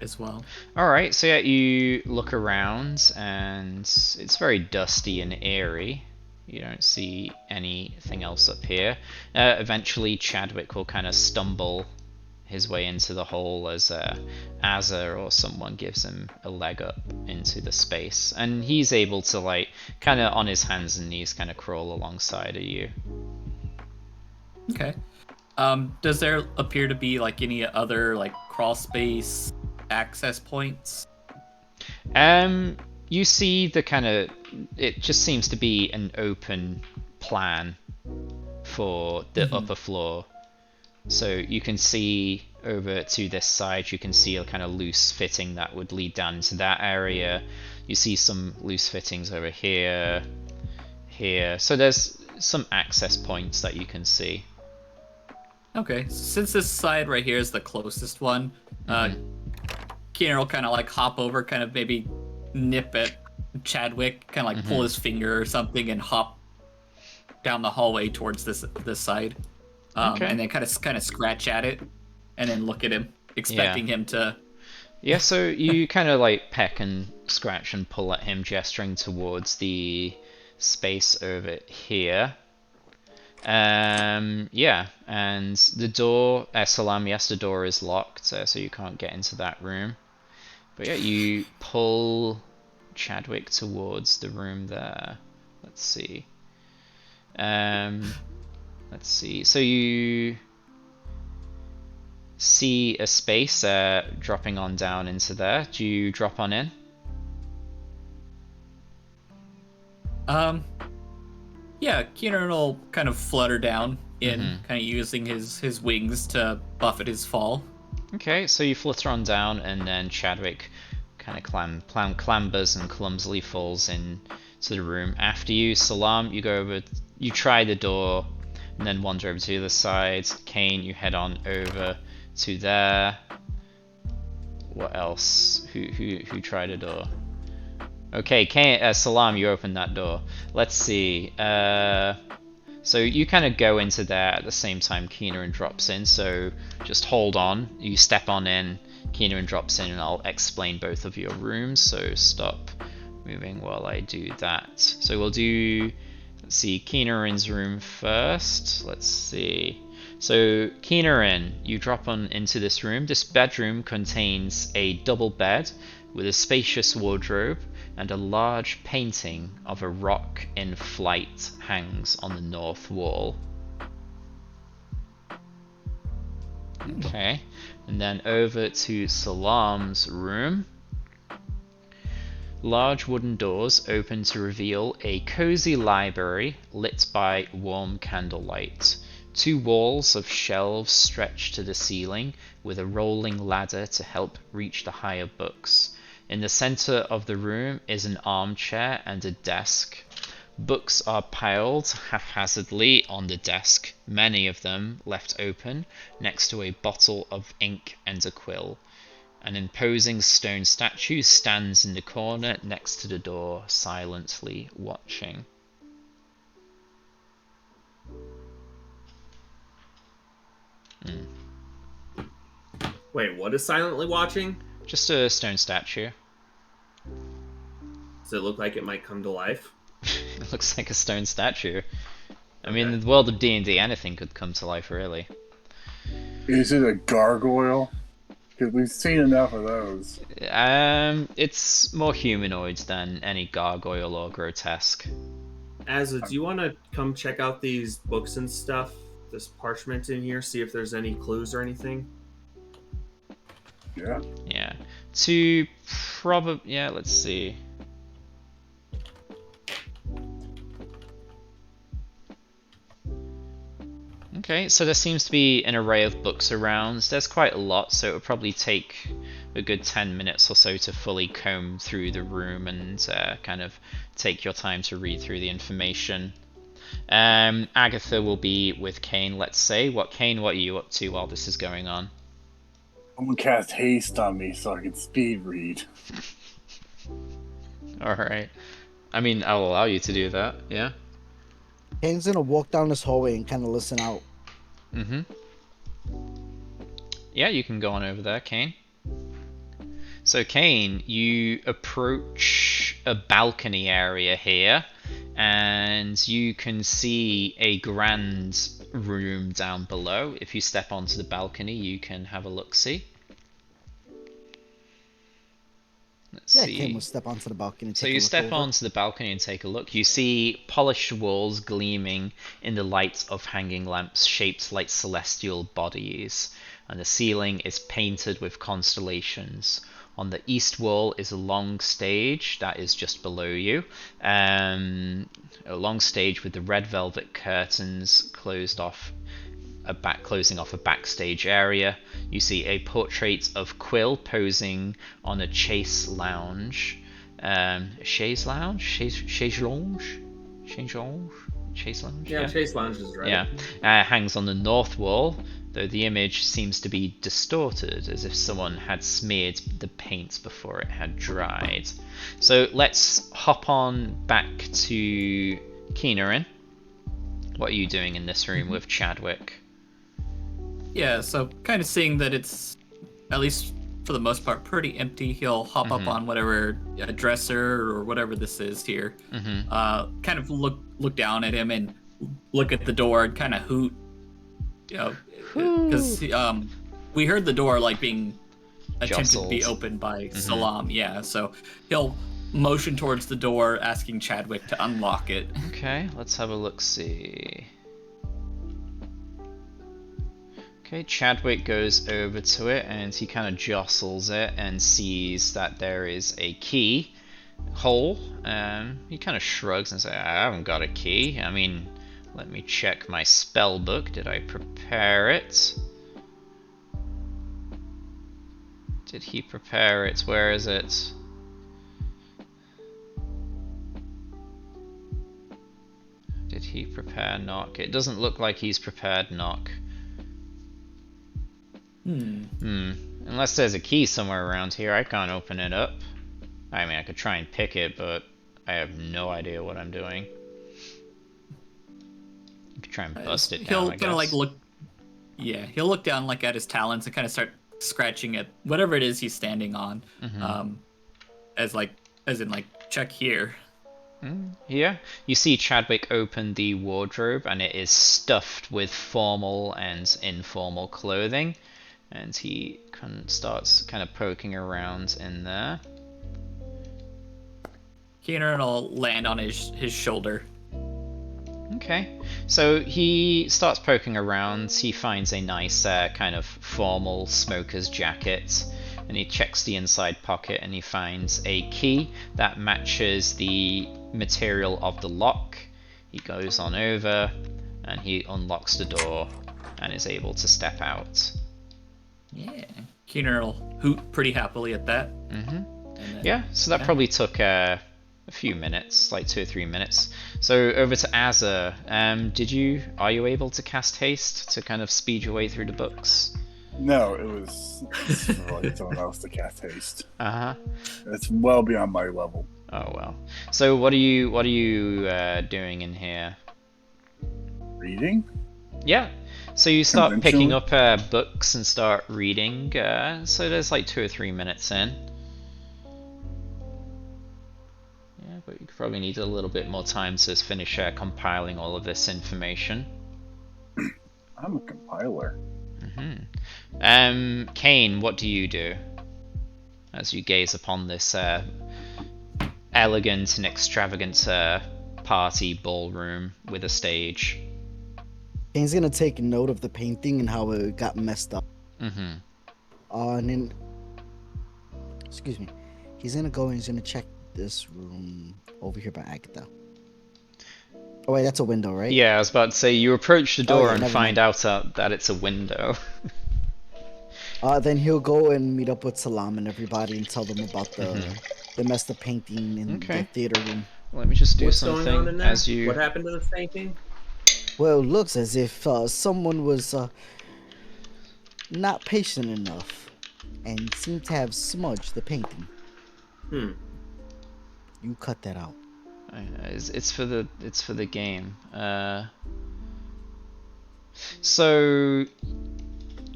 as well. Alright, so yeah, you look around and it's very dusty and airy. You don't see anything else up here. Eventually Chadwick will kind of stumble his way into the hole as Azza or someone gives him a leg up into the space. And he's able to like kind of on his hands and knees kind of crawl alongside of you. Okay. Does there appear to be like any other like crawl space access points? You see the kind of, it just seems to be an open plan for the upper floor. So you can see over to this side, you can see a kind of loose fitting that would lead down into that area. You see some loose fittings over here, here. So there's some access points that you can see. Okay, since this side right here is the closest one, Keener will kind of like hop over, kind of maybe nip at Chadwick, kind of like pull his finger or something, and hop down the hallway towards this side, and then kind of scratch at it, and then look at him, expecting him to. Yeah, so you kind of like peck and scratch and pull at him, gesturing towards the space over here. Yeah, and the door, Salam, yes, the door is locked, so you can't get into that room. But yeah, you pull Chadwick towards the room there. Let's see. Let's see. So you see a space dropping on down into there. Do you drop on in? Yeah, Keener will kind of flutter down in, kind of using his wings to buffet his fall. Okay, so you flutter on down, and then Chadwick kind of clambers and clumsily falls into the room after you. Salam, you go over, you try the door, and then wander over to the other side. Kane, you head on over to there. What else? Who tried a door? Okay, Kane, Salam, you open that door. Let's see. So you kind of go into there at the same time Keenan drops in, so just hold on. You step on in, Keenan drops in, and I'll explain both of your rooms, so stop moving while I do that. So we'll do, let's see, Keenan's room first. Let's see. So Keenan, you drop on into this room. This bedroom contains a double bed with a spacious wardrobe, and a large painting of a rock in flight hangs on the north wall. Okay, and then over to Salam's room. Large wooden doors open to reveal a cozy library lit by warm candlelight. Two walls of shelves stretch to the ceiling, with a rolling ladder to help reach the higher books. In the center of the room is an armchair and a desk. Books are piled haphazardly on the desk, many of them left open, next to a bottle of ink and a quill. An imposing stone statue stands in the corner next to the door, silently watching. Wait, what is silently watching? Just a stone statue. Does it look like it might come to life? It looks like a stone statue. I mean, in the world of D&D, anything could come to life, really. Is it a gargoyle? Because we've seen enough of those. It's more humanoid than any gargoyle or grotesque. Azza, do you want to come check out these books and stuff? This parchment in here, see if there's any clues or anything? Yeah. Yeah. Yeah, let's see. Okay, so there seems to be an array of books around. There's quite a lot, so it would probably take a good 10 minutes or so to fully comb through the room and kind of take your time to read through the information. Agatha will be with Kane, let's say. Kane, what are you up to while this is going on? Someone cast haste on me so I can speed read. Alright. I mean, I'll allow you to do that, yeah? Kane's gonna walk down this hallway and kind of listen out. Mm-hmm. Yeah, you can go on over there, Kane. So, Kane, you approach a balcony area here, and you can see a grand room down below. If you step onto the balcony, you can have a look-see. Let's see. Kane will step onto the balcony and So take a you look step over. onto the balcony and take a look. You see polished walls gleaming in the light of hanging lamps shaped like celestial bodies. and the ceiling is painted with constellations. On the east wall is a long stage that is just below you. A long stage with the red velvet curtains closing off a backstage area. You see a portrait of Quill posing on a chaise lounge. Chaise lounge? Chaise lounge? Chaise lounge? Chase Lounge? Yeah, Chase Lounge is right. Yeah. Hangs on the north wall, though the image seems to be distorted, as if someone had smeared the paint before it had dried. So let's hop on back to Keenerin. What are you doing in this room with Chadwick? Yeah, so kind of seeing that it's, at least for the most part, pretty empty, he'll hop up on whatever dresser or whatever this is here. Kind of look down at him and look at the door and kind of hoot. You know, because we heard the door like being attempted to be opened by Salam. Yeah, so he'll motion towards the door, asking Chadwick to unlock it. Okay, let's have a look-see. Okay, Chadwick goes over to it and he kind of jostles it and sees that there is a key hole. He kind of shrugs and says, I haven't got a key. I mean, let me check my spell book. Did I prepare it? Did he prepare it? Where is it? Did he prepare knock? It doesn't look like he's prepared knock. Unless there's a key somewhere around here, I can't open it up. I mean, I could try and pick it, but I have no idea what I'm doing. I could try and bust it down, He'll I kind of guess. like look. Yeah, he'll look down like at his talons and kind of start scratching at whatever it is he's standing on. As in check here. Yeah, you see Chadwick open the wardrobe and it is stuffed with formal and informal clothing. And he starts kind of poking around in there. Keenan will land on his shoulder. Okay, so he starts poking around. He finds a nice kind of formal smoker's jacket, and he checks the inside pocket and he finds a key that matches the material of the lock. He goes on over and he unlocks the door and is able to step out. Yeah, Keenan will hoot pretty happily at that. Yeah, so that probably took a few minutes, like 2 or 3 minutes. So over to Azza. Are you able to cast haste to kind of speed your way through the books? No, it was like someone else to cast haste. Uh-huh. It's well beyond my level. Oh well. So what are you doing in here? Reading? Yeah. So you start picking Conventional? up books and start reading. So there's like 2 or 3 minutes in. Yeah, but you probably need a little bit more time to finish compiling all of this information. I'm a compiler. Kane, what do you do as you gaze upon this elegant and extravagant party ballroom with a stage? Kane's gonna take note of the painting and how it got messed up. And then, excuse me, he's gonna go and he's gonna check this room over here by Agatha. Oh wait, that's a window, right? Yeah, I was about to say, you approach the door yeah, and never find mind. out that it's a window. Then he'll go and meet up with Salam and everybody and tell them about the messed up painting in the theater room. Let me just do What's something going on in there? as you... What happened to the painting? Well, it looks as if someone was not patient enough and seemed to have smudged the painting. You cut that out. It's for the game. So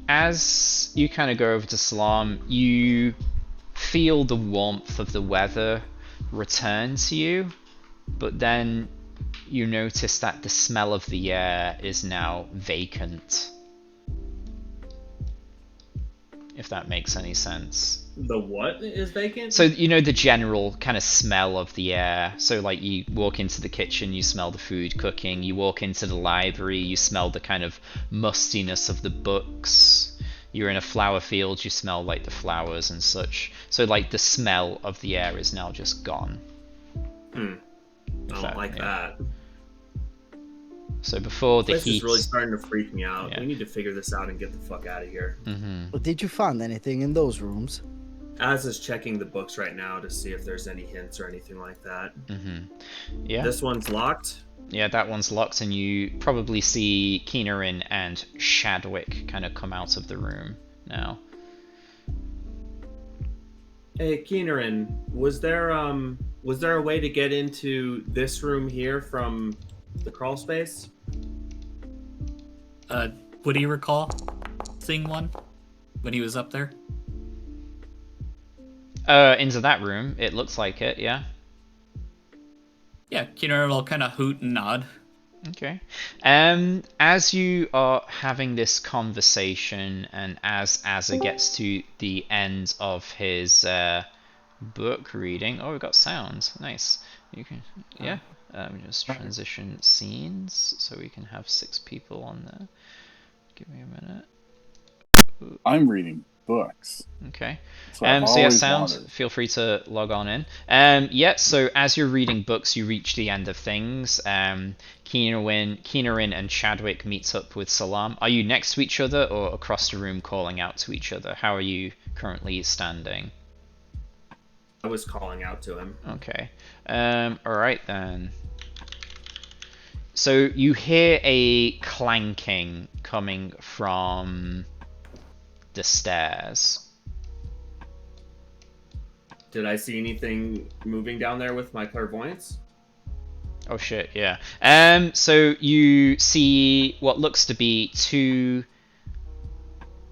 as you kind of go over to Salam, you feel the warmth of the weather return to you, but then you notice that the smell of the air is now vacant. If that makes any sense. The what is vacant? So, you know, the general kind of smell of the air. So, like, you walk into the kitchen, you smell the food cooking. You walk into the library, you smell the kind of mustiness of the books. You're in a flower field, you smell like the flowers and such. So like the smell of the air is now just gone. I don't like that. So before the This heat... is really starting to freak me out. Yeah. We need to figure this out and get the fuck out of here. Did you find anything in those rooms? Az is checking the books right now to see if there's any hints or anything like that. Yeah. This one's locked. Yeah, that one's locked, and you probably see Keenerin and Shadwick kind of come out of the room now. Hey, Keenerin, was there a way to get into this room here from the crawl space? Would he recall seeing one when he was up there? Into that room, it looks like it, yeah. Yeah, Keener will kind of hoot and nod. Okay. As you are having this conversation, and as Azza gets to the end of his book reading, oh, we've got sound. Nice. You can, yeah. Just transition scenes so we can have 6 people on there. Give me a minute. Ooh. I'm reading books. Okay. So yeah, sound. wanted. Feel free to log on in. Yeah. So as you're reading books, you reach the end of things. Keenerin and Chadwick meets up with Salam. Are you next to each other or across the room, calling out to each other? How are you currently standing? I was calling out to him. Okay. All right then. So you hear a clanking coming from the stairs. Did I see anything moving down there with my clairvoyance? Oh shit, yeah. So you see what looks to be 2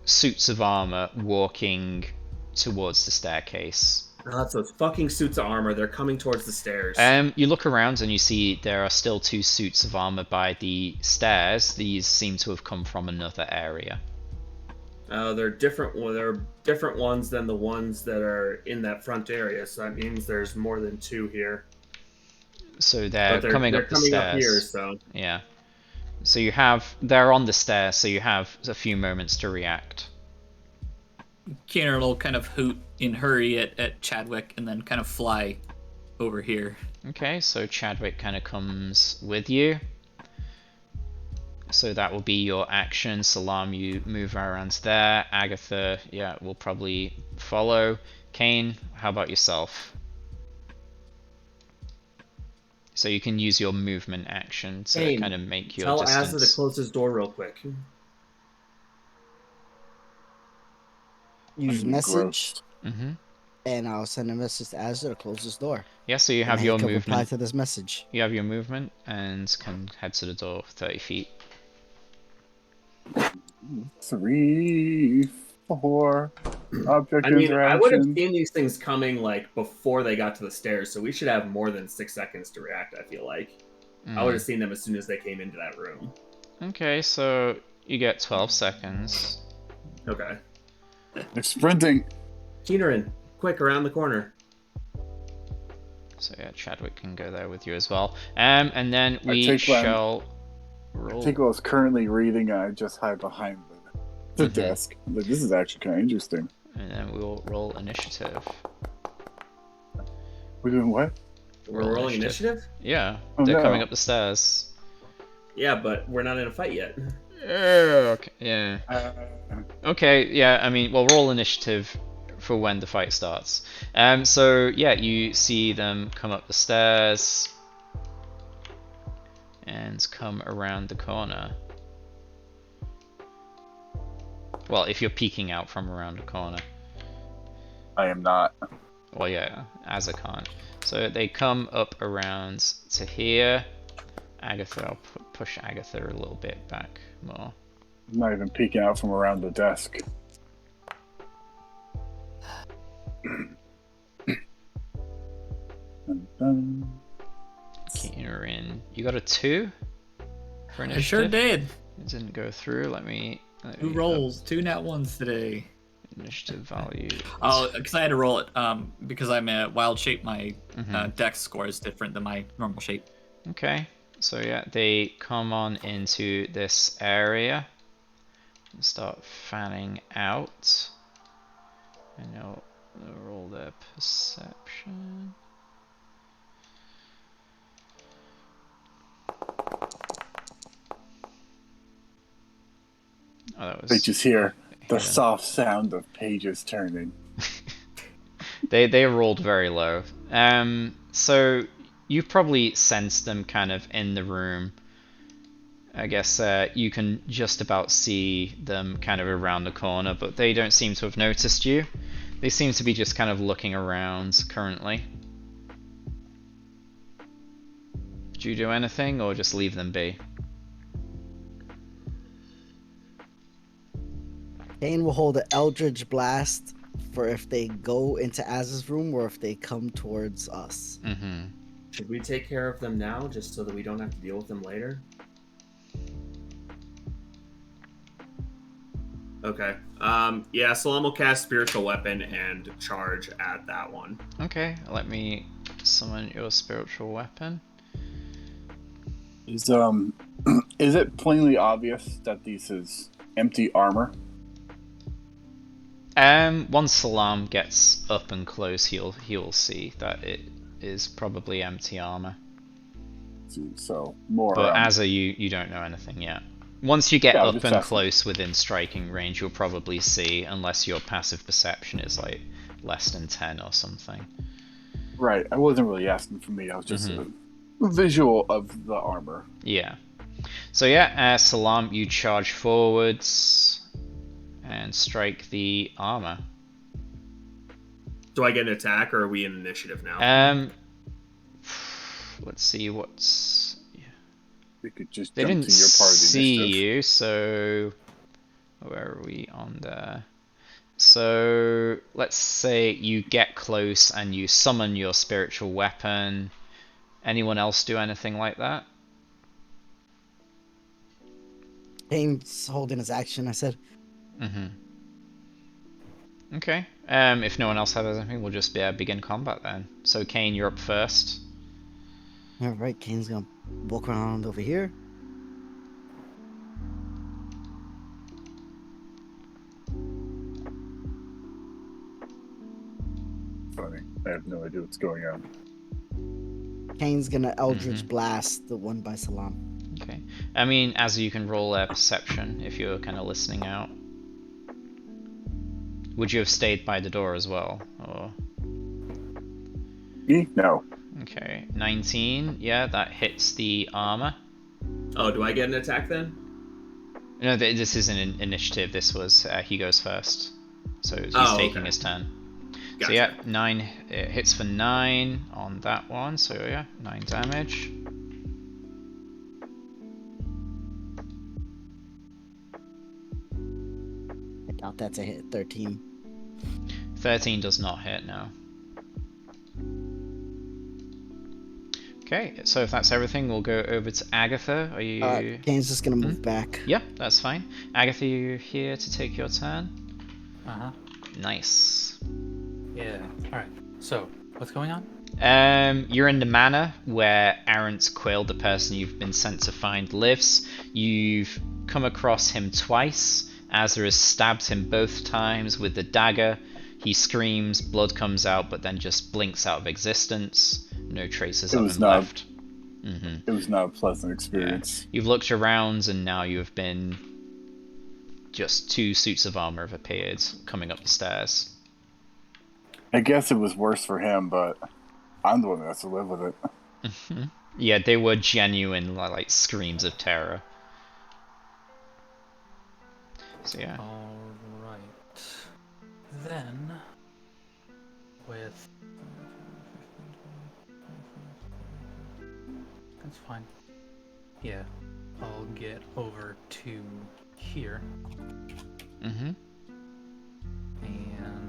suits of armor walking towards the staircase. Oh, that's those fucking suits of armor. They're coming towards the stairs. You look around and you see there are still 2 suits of armor by the stairs. These seem to have come from another area. They're different. Well, they're different ones than the ones that are in that front area. So that means there's more than 2 here. So they're coming up the stairs. Up here, so yeah. So they're on the stairs. So you have a few moments to react. Keener will kind of hoot in hurry at Chadwick and then kind of fly over here. Okay, so Chadwick kind of comes with you. So that will be your action. Salam, you move around there. Agatha, yeah, will probably follow. Kane, how about yourself? So you can use your movement action to Kane, kind of make your tell distance. Azza to close his door real quick. Use message, Mm-hmm. and I'll send a message to Azza to close this door. Yeah, so you And have your Hank will reply movement. to this message. You have your movement and can head to the door 30 feet. 3, 4 object I mean, I would have interaction. seen these things coming like before they got to the stairs, so we should have more than 6 seconds to react. I feel like I would have seen them as soon as they came into that room. Okay, so you get 12 seconds. Okay, They're sprinting. Keenerin, quick, around the corner. So yeah, Chadwick can go there with you as well. And then we take one. shall roll. I think I was currently reading and I just hide behind the desk. Like, this is actually kind of interesting. And then we'll roll initiative. We're doing what? We're rolling initiative? Yeah, Oh, they're no. coming up the stairs. Yeah, but we're not in a fight yet. Okay, yeah. Okay, yeah, I mean, we'll roll initiative for when the fight starts. So, yeah, you see them come up the stairs and come around the corner. Well, if you're peeking out from around a corner. I am not. Well, yeah, Azza can't. So they come up around to here. Agatha, I'll push Agatha a little bit back more. I'm not even peeking out from around the desk. Dun, dun. Keenerin, you got a 2 for I initiative? sure did. It didn't go through. Let me 2 rolls, 2 nat ones today. Initiative value. Oh, because I had to roll it. Because I'm a wild shape, my dex score is different than my normal shape. Okay, so yeah, they come on into this area, start fanning out. And they'll roll their perception. Oh, that was. They just hear the hidden. soft sound of pages turning. They rolled very low. So you probably sensed them kind of in the room. I guess you can just about see them kind of around the corner, but they don't seem to have noticed you. They seem to be just kind of looking around currently. Do you do anything, or just leave them be? Kane will hold an Eldritch Blast for if they go into Az's room or if they come towards us. Mm-hmm. Should we take care of them now, just so that we don't have to deal with them later? Okay. Yeah, Salam will cast Spiritual Weapon and charge at that one. Okay, let me summon your spiritual weapon. Is it plainly obvious that this is empty armor? Once Salam gets up and close, he'll see that it is probably empty armor. So more. But Azza, you don't know anything yet. Once you get Yeah, up just and asking. close within striking range, you'll probably see, unless your passive perception is like less than 10 or something. Right. I wasn't really asking for me. I was just a visual of the armor. Yeah. So yeah, Salam, you charge forwards and strike the armor. Do I get an attack, or are we in initiative now? Let's see what's. We could just They jump didn't to your part of the see initiative. you, so where are we on there? So let's say you get close and you summon your spiritual weapon. Anyone else do anything like that? Kane's holding his action. I said, Okay. If no one else has anything, we'll just begin combat then. So Kane, you're up first. all right, Kane's gonna walk around over here. Funny. I have no idea what's going on. Kane's gonna Eldritch Blast the one by Salam. Okay. I mean, as you can roll a perception if you're kind of listening out. Would you have stayed by the door as well, or? Me? No. Okay, 19. Yeah, that hits the armor. Oh, do I get an attack then? No, this isn't an initiative. This was he goes first, so he's taking okay. his turn. Gotcha. So yeah, 9 it hits for 9 on that one. So yeah, 9 damage. I doubt that's a hit. 13. 13 does not hit now. Okay, so if that's everything, we'll go over to Agatha. Are you? Kane's just gonna move back. Yeah, that's fine. Agatha, you here to take your turn? Uh-huh. Nice. Yeah. Alright. So, what's going on? You're in the manor where Arent Quill, the person you've been sent to find, lives. You've come across him twice. Azra has stabbed him both times with the dagger. He screams, blood comes out, but then just blinks out of existence. No traces of him left. It was not a pleasant experience. Yeah. You've looked around, and now you have been. Just 2 suits of armor have appeared coming up the stairs. I guess it was worse for him, but I'm the one that has to live with it. Yeah, they were genuine, like screams of terror. So yeah. Alright. Then, with... That's fine. Yeah, I'll get over to here. Mm-hmm. And...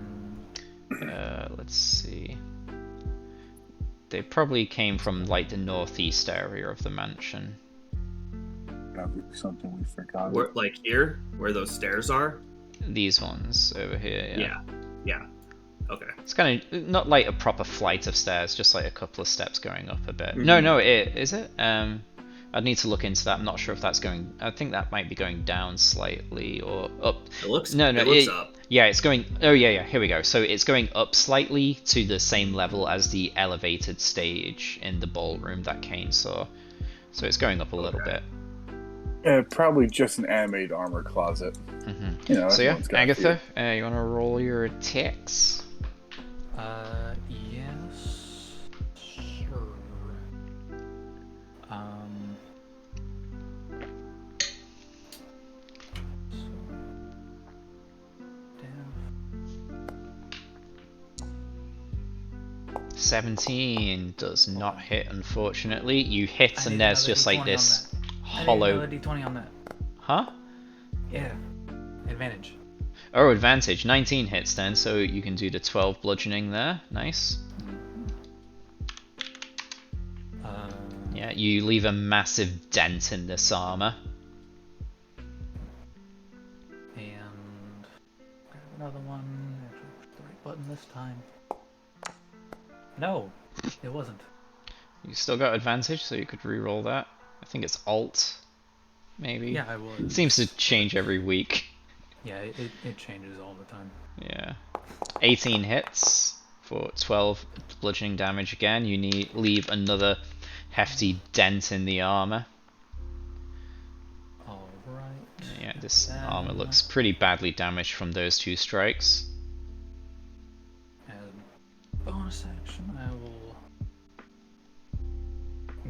Let's see. They probably came from like the northeast area of the mansion. Probably something we forgot. Where, like here, where those stairs are? These ones over here. Yeah. Okay. It's kind of not like a proper flight of stairs, just like a couple of steps going up a bit. No, it is it. I'd need to look into that. I'm not sure if that's going. I think that might be going down slightly or up. It looks. No, It looks up. Yeah, it's going. Oh yeah. Here we go. So it's going up slightly to the same level as the elevated stage in the ballroom that Kane saw. So it's going up a little bit. Probably just an animated armor closet. You know, So yeah, everyone's got a Agatha, few. you want to roll your attacks? Yes. Sure. So, 17 does not hit, unfortunately. You hit, I and need there's another just like D20 this on that. I need hollow. another D20 on that. Huh? Yeah. Advantage. Oh, advantage. 19 hits then, so you can do the 12 bludgeoning there. Nice. Yeah, you leave a massive dent in this armor. And grab another one. Actually, push the right button this time. No, it wasn't. You still got advantage, so you could re-roll that. I think it's Alt, maybe. Yeah, I was. It seems to change every week. Yeah, it changes all the time. Yeah. 18 hits for 12 bludgeoning damage again. You leave another hefty dent in the armor. Alright. Yeah, this armor looks pretty badly damaged from those 2 strikes. As bonus action, I will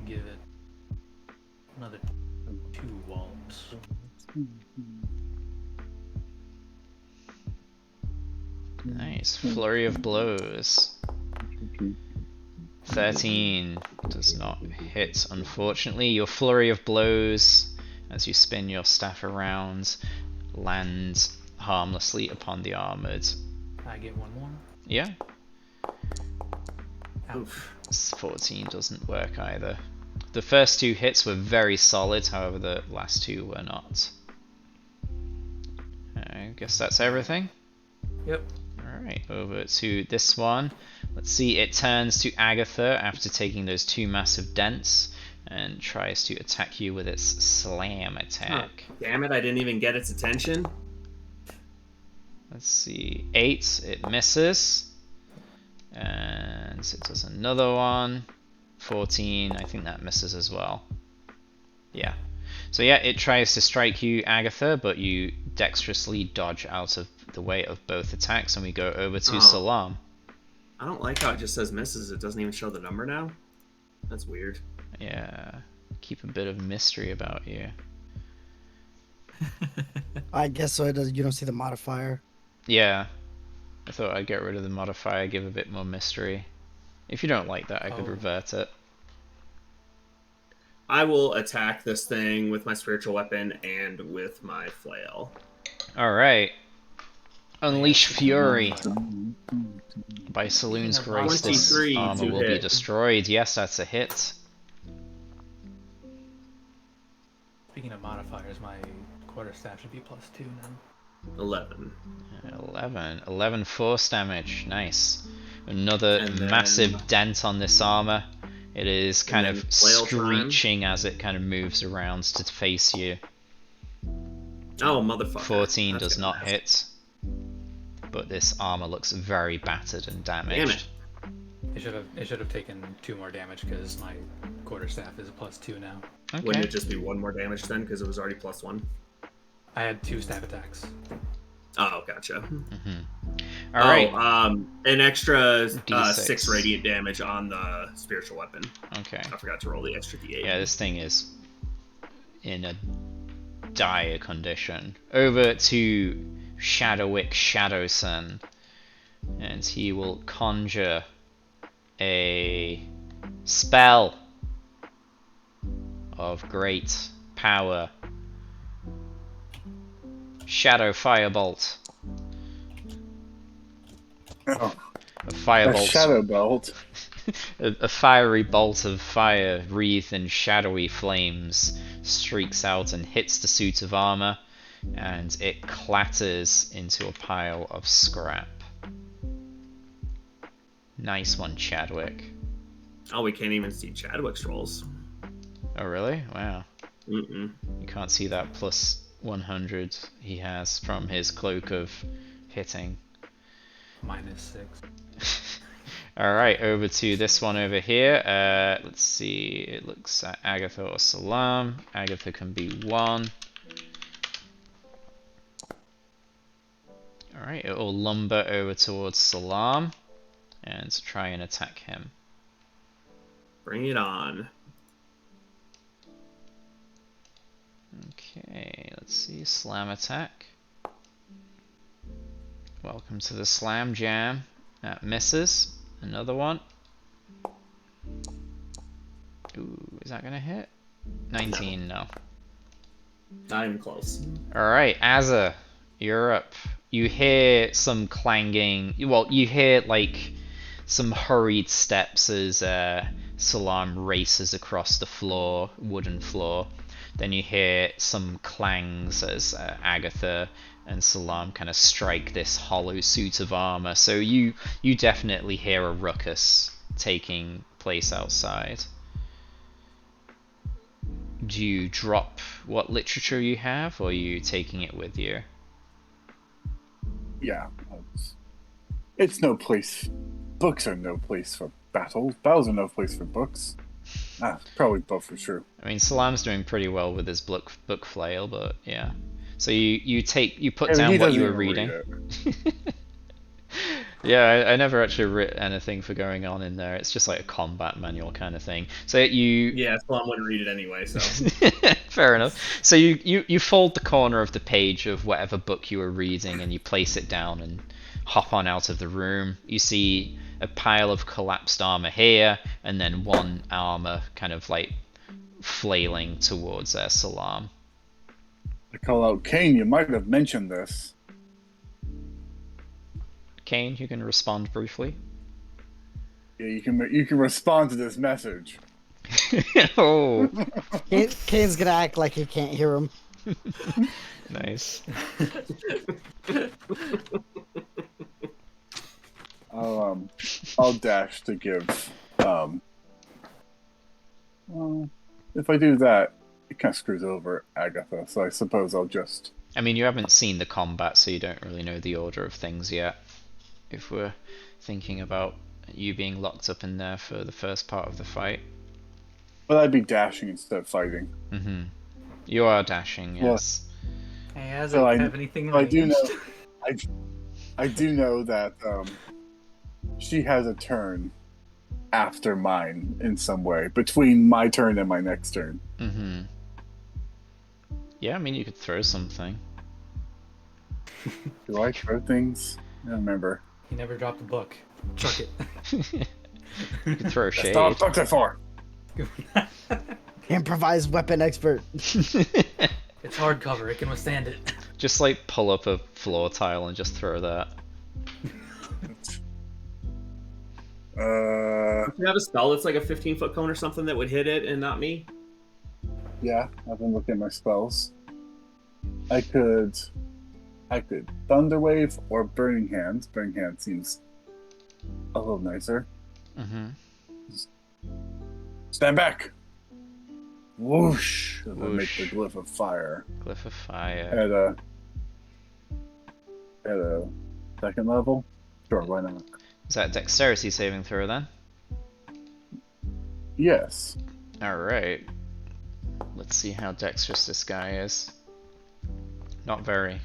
give it another 2 wallops. Nice. Flurry of blows. 13 does not hit, unfortunately. Your flurry of blows, as you spin your staff around, lands harmlessly upon the armored. I get one more. Yeah, Oof. 14 doesn't work either. The first 2 hits were very solid, however the last 2 were not. I guess that's everything. Yep. Alright, over to this one. Let's see, it turns to Agatha after taking those 2 massive dents and tries to attack you with its slam attack. Oh, damn it, I didn't even get its attention. Let's see, 8, it misses. And it does another one. 14, I think that misses as well. Yeah. So yeah, it tries to strike you, Agatha, but you dexterously dodge out of the way of both attacks, and we go over to Salam. I don't like how it just says misses. It doesn't even show the number now. That's weird. Yeah, keep a bit of mystery about you. I guess so. You don't see the modifier. Yeah, I thought I'd get rid of the modifier, give a bit more mystery. If you don't like that, I could revert it. I will attack this thing with my spiritual weapon and with my flail. Alright. Unleash Fury. By Saloon's grace, this 23 armor to will be hit. destroyed. Yes, that's a hit. Speaking of modifiers, my quarterstaff should be +2 now. 11. 11 force damage. Nice. Another And then- massive dent on this armor. It is kind then of flail time. screeching as it kind of moves around to face you. Oh, motherfucker. 14 That's does gonna not miss. hit. But this armor looks very battered and damaged. Damn it. It should have taken 2 more damage because my quarterstaff is a +2 now. Okay. Wouldn't it just be 1 more damage then because it was already +1? I had 2 staff attacks. Oh, gotcha. Alright. An extra D6. 6 radiant damage on the spiritual weapon. Okay. I forgot to roll the extra D8. Yeah, this thing is in a dire condition. Over to Shadowwick Shadowson, and he will conjure a spell of great power. Shadow Firebolt. Oh, A a firebolt. shadow belt. A fiery bolt of fire wreathed in shadowy flames streaks out and hits the suit of armor, and it clatters into a pile of scrap. Nice one, Chadwick. Oh, we can't even see Chadwick's rolls. Oh, really? Wow. Mm-mm. You can't see that plus 100 he has from his cloak of hitting. -6. Alright, over to this one over here. Let's see, it looks at Agatha or Salam. Agatha can be 1. Alright, it will lumber over towards Salam and try and attack him. Bring it on. Okay, let's see, slam attack. Welcome to the slam jam. That misses. Another one. Ooh, is that gonna hit? 19, no. Not even close. Alright, Azza, you're up. You hear some clanging. Well, you hear like some hurried steps as Salam races across the floor, wooden floor. Then you hear some clangs as Agatha and Salam kind of strike this hollow suit of armor. So you definitely hear a ruckus taking place outside. Do you drop what literature you have, or are you taking it with you? Yeah, it's no place. Books are no place for battles. Battles are no place for books. Probably both for sure. I mean, Salam's doing pretty well with his book flail, but yeah. So you put I mean, down he what doesn't you were even read reading. it. Yeah, I never actually writ anything for going on in there. It's just like a combat manual kind of thing. So you Yeah, Salam wouldn't read it anyway, so. fair enough. So you fold the corner of the page of whatever book you were reading and you place it down and hop on out of the room. You see a pile of collapsed armor here, and then one armor kind of like flailing towards Salam. I call out, Kane, you might have mentioned this. Kane, you can respond briefly. Yeah, you can respond to this message. Oh, Kane's gonna act like he can't hear him. nice. I'll dash to give. Well, if I do that, it kind of screws over Agatha. So I suppose I'll just. I mean, you haven't seen the combat, so you don't really know the order of things yet. If we're thinking about you being locked up in there for the first part of the fight. But I'd be dashing instead of fighting. Mm-hmm. You are dashing, yes. Hey, as So I have anything I do ranged? know. I do know that she has a turn after mine in some way, between my turn and my next turn. Mm-hmm. Yeah, I mean, you could throw something. Do I throw things? I don't remember. He never dropped a book. Chuck it. You could throw a That's shade. not what books are for. Improvised weapon expert. It's hardcover. It can withstand it. Just like pull up a floor tile and just throw that. Do you have a spell that's like a 15-foot cone or something that would hit it and not me? Yeah, I've been looking at my spells. I could Thunderwave or Burning Hand. Burning Hand seems a little nicer. Mm-hmm. Stand back! Whoosh! And then make Whoosh. the glyph of fire. Glyph of fire. At a second level? Sure, why not? Is that dexterity saving throw then? Yes. Alright. Let's see how dexterous this guy is. Not very.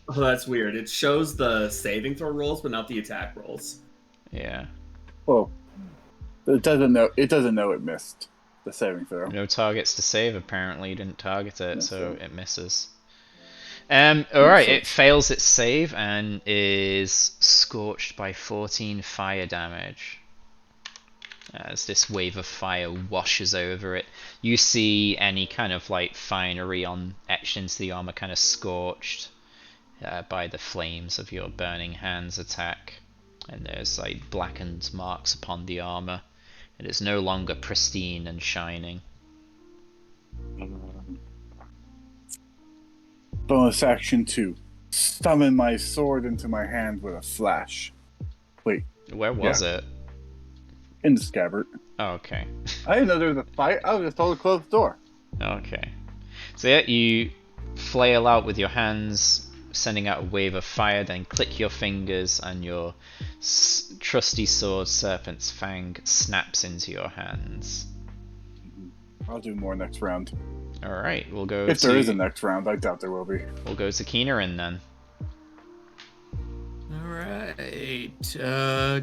Oh, that's weird. It shows the saving throw rolls, but not the attack rolls. Yeah. Well, it doesn't know it missed the saving throw. No targets to save, apparently. You didn't target it, That's so right. it misses. Alright, it fails its save and is scorched by 14 fire damage. As this wave of fire washes over it, you see any kind of like finery etched into the armor kind of scorched by the flames of your burning hands attack, and there's like blackened marks upon the armor. It is no longer pristine and shining. Bonus action 2. Summon my sword into my hand with a flash. Wait, Where was it? In the scabbard. Oh, okay. I didn't know there was a fight. I was just told to close the door. Okay. So yeah, you flail out with your hands, sending out a wave of fire, then click your fingers, and your trusty sword, Serpent's Fang, snaps into your hands. I'll do more next round. Alright, we'll go If to... there is a next round, I doubt there will be. We'll go to Keenerin then. Alright.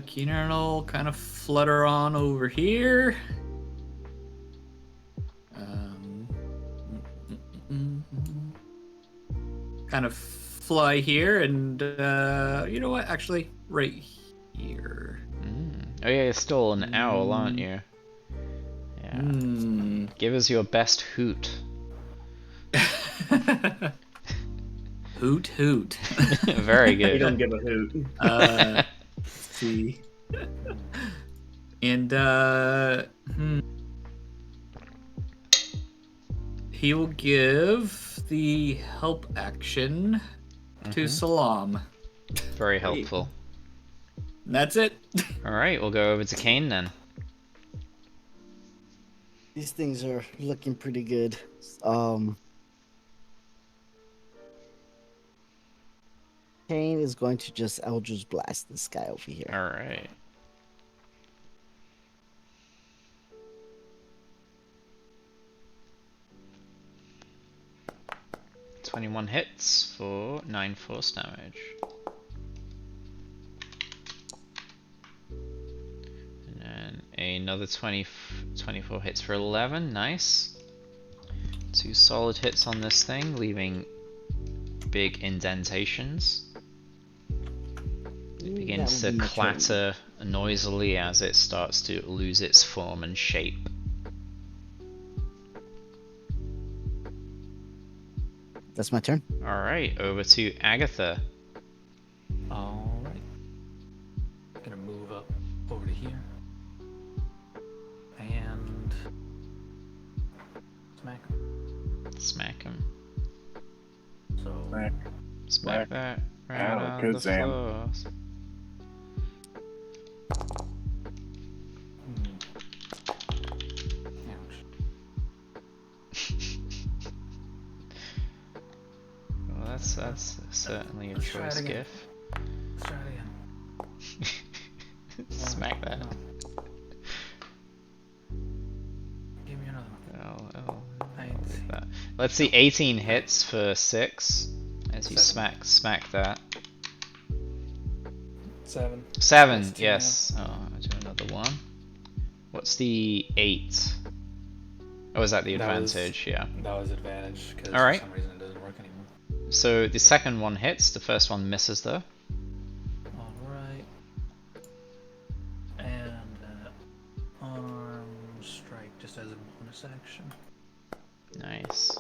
Keenan will kind of flutter on over here. Kind of fly here, and you know what? Actually, right here. Oh yeah, you're still an owl, aren't you? Yeah. Give us your best hoot. Hoot hoot. Very good. You don't give a hoot. Let's see. And he will give the help action to Salam. Very helpful. And that's it. Alright, we'll go over to Kane then. These things are looking pretty good. Kane is going to just Eldritch Blast this guy over here. Alright. "21 hits for 9 force damage. And then another 24 hits for 11, nice. 2 solid hits on this thing, leaving big indentations. It begins to clatter noisily as it starts to lose its form and shape. That's my turn. Alright, over to Agatha. Alright. Gonna move up over to here. And smack. Smack him. So Smack that right Ow, on good the Sam. floor. ouch. Well, that's certainly a Let's try it choice again. gif. Let's try it again. Smack that. No. Give me another one. Oh, I I'll see. leave that. Let's see, 18 hits for 6. As you 7. smack that. 7. 7, That's 2 yes. Oh, I'll do another one. What's the 8? Oh, is that the That was- advantage? Yeah. That was advantage because Alright. for some reason it doesn't work anymore. So the second one hits, the first one misses though. Alright. And arm strike just as a bonus action. Nice.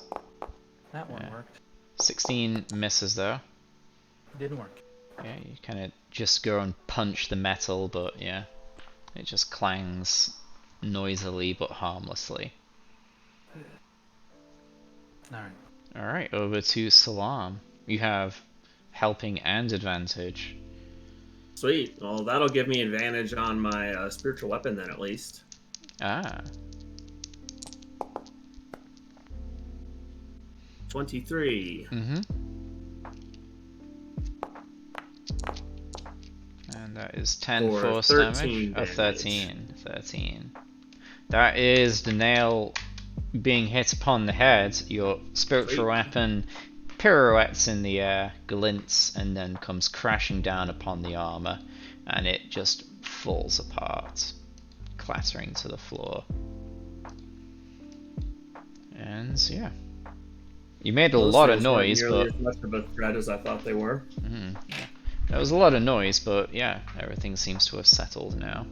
That one Yeah. worked. 16 misses though. Didn't work. Yeah, you kind of just go and punch the metal, but yeah, it just clangs noisily but harmlessly. Alright. Alright, over to Salam. You have helping and advantage. Sweet. Well, that'll give me advantage on my spiritual weapon then, at least. Ah, 23. And that is 10 Or force 13 damage. Oh, damage. 13. That is the nail being hit upon the head. Your spiritual Sweet. weapon pirouettes in the air, glints, and then comes crashing down upon the armor, and it just falls apart, clattering to the floor. And yeah, you made a Those lot of things weren't noise, nearly but as much of a threat as I thought they were. there was a lot of noise, but yeah, everything seems to have settled now.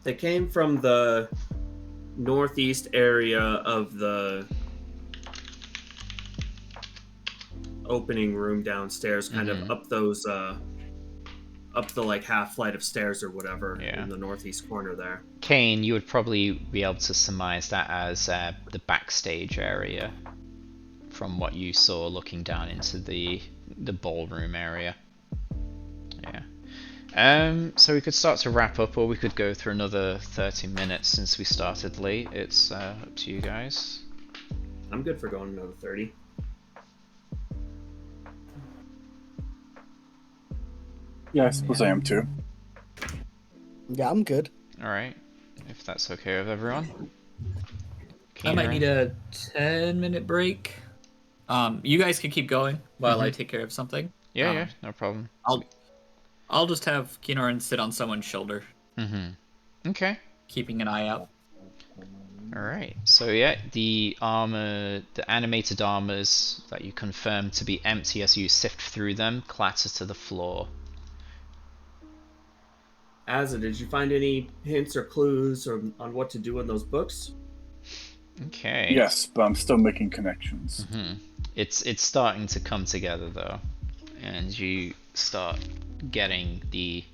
They came from the northeast area of the opening room downstairs, kind of up those up the like half flight of stairs or whatever Yeah. in the northeast corner there. Kane, you would probably be able to surmise that as the backstage area from what you saw looking down into the ballroom area. Yeah. So we could start to wrap up, or we could go through another 30 minutes since we started late. It's up to you guys. I'm good for going another 30. Yeah, I suppose I am too. Yeah, I'm good. Alright, if that's okay with everyone. I might Keener? need a 10-minute break. You guys can keep going while I take care of something. Yeah, no problem. I'll just have Kinoran sit on someone's shoulder, Okay. keeping an eye out. Alright, so yeah, the armor, the animated armors that you confirm to be empty as you sift through them clatter to the floor. Azza, did you find any hints or clues on what to do in those books? Okay. Yes, but I'm still making connections. It's starting to come together though, and you start getting the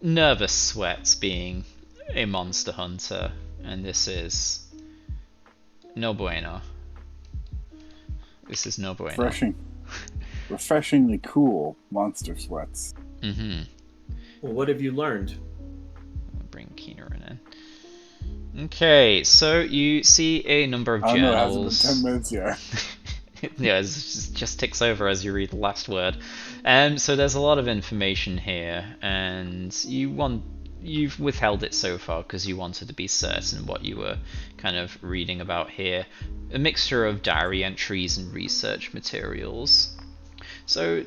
nervous sweats being a monster hunter, and this is no bueno. This is no bueno. Refreshingly cool monster sweats. Well, what have you learned? I'll bring Keenerin in. Okay, so you see a number of I don't know, it journals. hasn't been 10 minutes yet. Yeah, it just ticks over as you read the last word. So there's a lot of information here, and you've withheld it so far because you wanted to be certain what you were kind of reading about here. A mixture of diary entries and research materials. So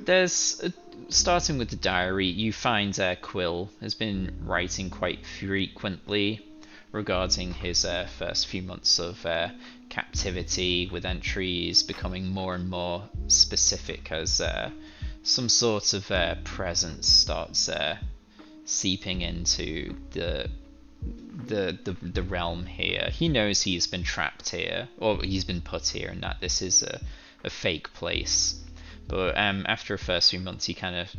starting with the diary, you find Quill has been writing quite frequently regarding his first few months of captivity, with entries becoming more and more specific as some sort of presence starts seeping into the realm here. He knows he's been trapped here, or he's been put here, and that this is a fake place. But after the first few months, he kind of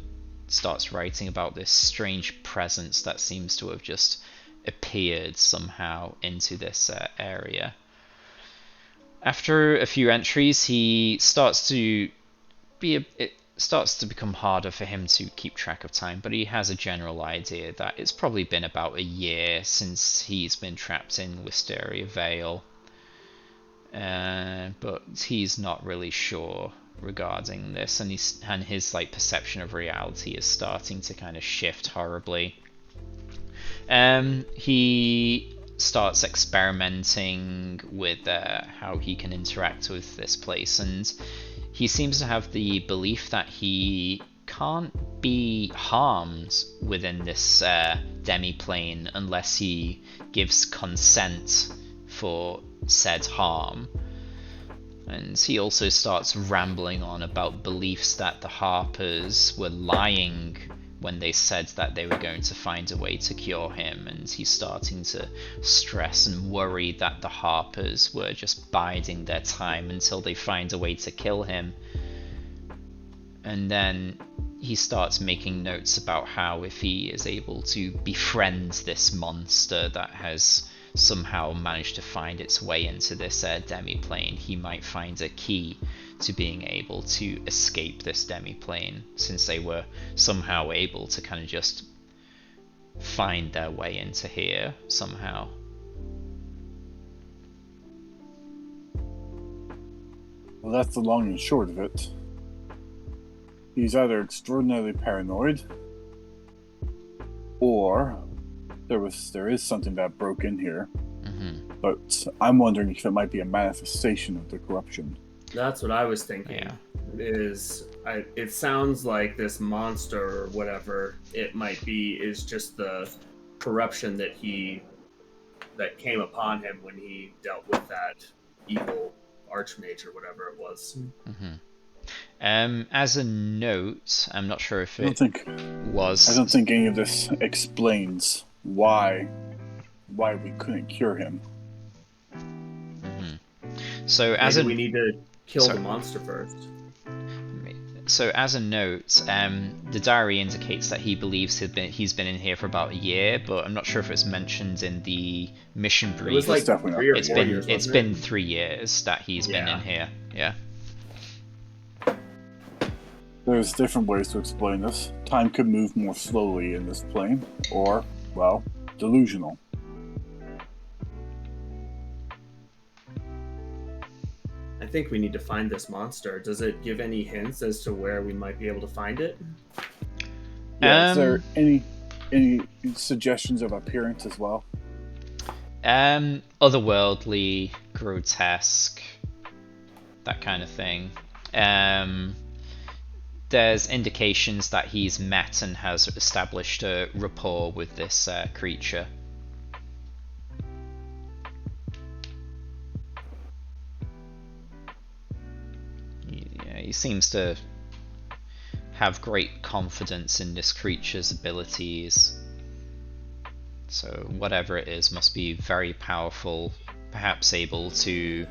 starts writing about this strange presence that seems to have just appeared somehow into this area. After a few entries, it starts to become harder for him to keep track of time, but he has a general idea that it's probably been about a year since he's been trapped in Wisteria Vale. But he's not really sure regarding this, and his like perception of reality is starting to kind of shift horribly. He starts experimenting with how he can interact with this place, and he seems to have the belief that he can't be harmed within this demi-plane unless he gives consent for said harm. And he also starts rambling on about beliefs that the Harpers were lying when they said that they were going to find a way to cure him, and he's starting to stress and worry that the Harpers were just biding their time until they find a way to kill him. And then he starts making notes about how if he is able to befriend this monster that has somehow managed to find its way into this demi-plane, he might find a key to being able to escape this demi-plane, since they were somehow able to kind of just find their way into here somehow. Well, that's the long and short of it. He's either extraordinarily paranoid, or there is something that broke in here. But I'm wondering if it might be a manifestation of the corruption. That's what I was thinking. Yeah. It sounds like this monster or whatever it might be is just the corruption that came upon him when he dealt with that evil archmage or whatever it was. As a note, I'm not sure if I don't think any of this explains why we couldn't cure him. So maybe we need to kill the monster first. So as a note, the diary indicates that he believes he's been in here for about a year, but I'm not sure if it's mentioned in the mission brief. It was like 3 or 4 years. It's been 3 years that he's been in here. Yeah. There's different ways to explain this. Time could move more slowly in this plane, or, well, delusional. I think we need to find this monster. Does it give any hints as to where we might be able to find it? Yeah, is there any suggestions of appearance as well? Otherworldly, grotesque, that kind of thing. There's indications that he's met and has established a rapport with this creature. Yeah, he seems to have great confidence in this creature's abilities. So whatever it is must be very powerful, perhaps able to...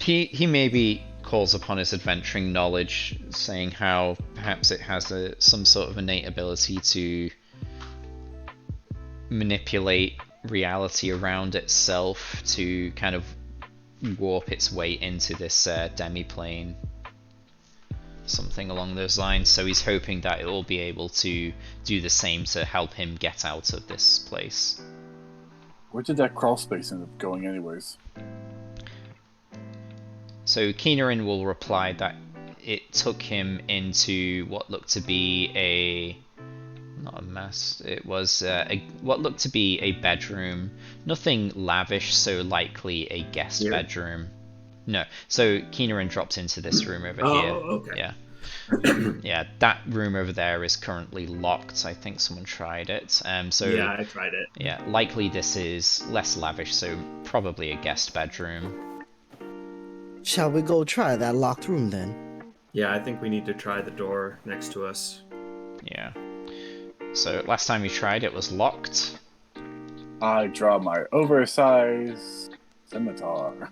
He maybe calls upon his adventuring knowledge, saying how perhaps it has some sort of innate ability to manipulate reality around itself to kind of warp its way into this demi-plane. Something along those lines, so he's hoping that it will be able to do the same to help him get out of this place. Where did that crawl space end up going anyways? So Keenerin will reply that it took him into what looked to be not a mess, it was what looked to be a bedroom. Nothing lavish, so likely a guest bedroom. No, so Keenerin dropped into this room over here. Okay. Yeah. Yeah, that room over there is currently locked. I think someone tried it. So yeah, I tried it. Yeah, likely this is less lavish, so probably a guest bedroom. Shall we go try that locked room then? Yeah, I think we need to try the door next to us. Yeah. So last time you tried it was locked. I draw my oversized scimitar.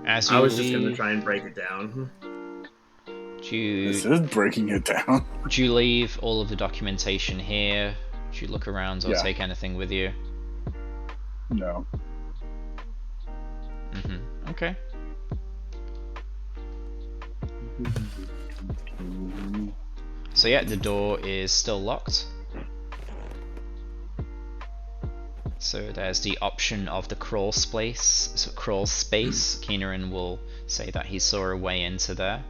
As you I was leave, just going to try and break it down. This is breaking it down. Do you leave all of the documentation here? Do you look around or take anything with you? No. Okay. So yeah, the door is still locked. So there's the option of the crawl space. Keenerin will say that he saw a way into there.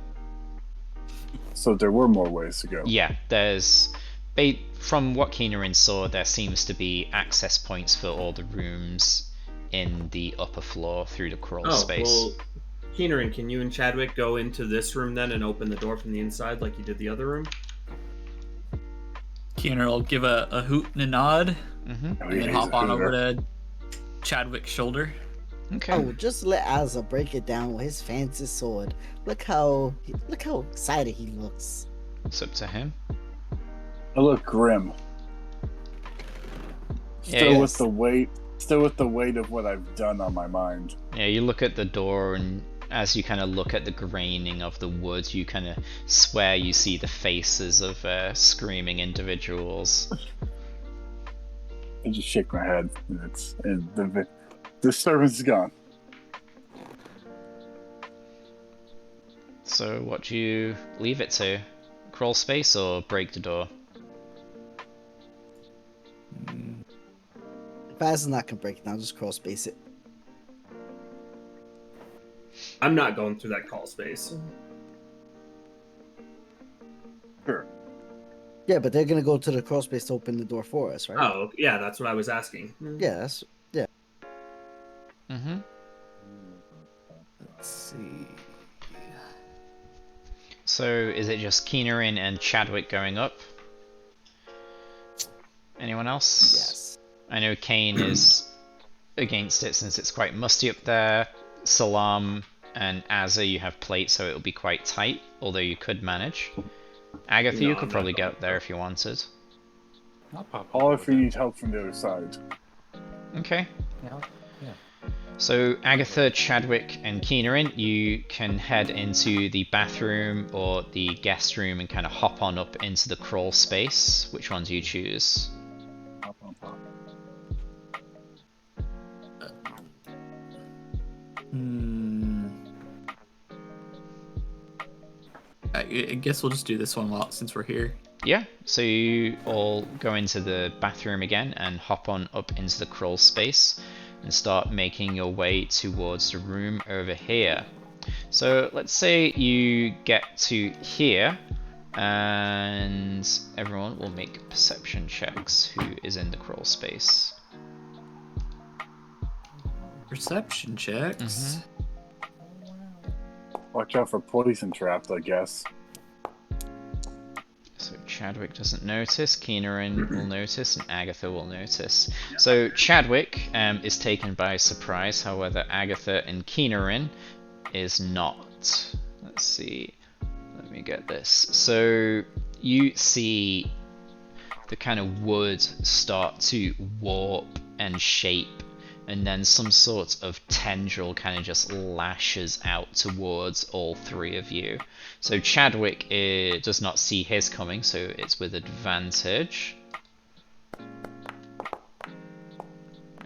So there were more ways to go. Yeah, from what Keenerin saw, there seems to be access points for all the rooms in the upper floor through the crawl space. Well, Keenerin, can you and Chadwick go into this room then and open the door from the inside like you did the other room? Keener will give a hoot and a nod, and then hop on over to Chadwick's shoulder. Okay. Oh, just let Azza break it down with his fancy sword. Look how excited he looks. It's up to him. I look grim. Still with the weight of what I've done on my mind. Yeah, you look at the door, and as you kind of look at the graining of the wood, you kind of swear you see the faces of screaming individuals. I just shake my head, and the disturbance is gone. So what do you leave it to? Crawl space or break the door? If Azza not can break it down, just crawl space it. I'm not going through that crawl space. Sure. Yeah, but they're gonna go to the crawl space to open the door for us, right? Oh, yeah, that's what I was asking. Yeah, yeah. Let's see. So is it just Keenerin and Chadwick going up? Anyone else? Yes. I know Kane is against it since it's quite musty up there. Salam and Azza, you have plate, so it'll be quite tight, although you could manage. Agatha, you could probably get up there if you wanted. I'll pop All if you need help from the other side. Okay. Yeah. So Agatha, Chadwick, and Keenerin, you can head into the bathroom or the guest room and kind of hop on up into the crawl space. Which one do you choose? Hop on top. I guess we'll just do this one since we're here. Yeah, so you all go into the bathroom again and hop on up into the crawl space and start making your way towards the room over here. So let's say you get to here and everyone will make perception checks who is in the crawl space. Perception checks. Mhm. Watch out for poison traps, I guess. So Chadwick doesn't notice, Keenerin will notice, and Agatha will notice. So Chadwick is taken by surprise, however Agatha and Keenerin is not. Let's see, let me get this. So you see the kind of wood start to warp and shape, and then some sort of tendril kind of just lashes out towards all three of you. So Chadwick does not see his coming, so it's with advantage.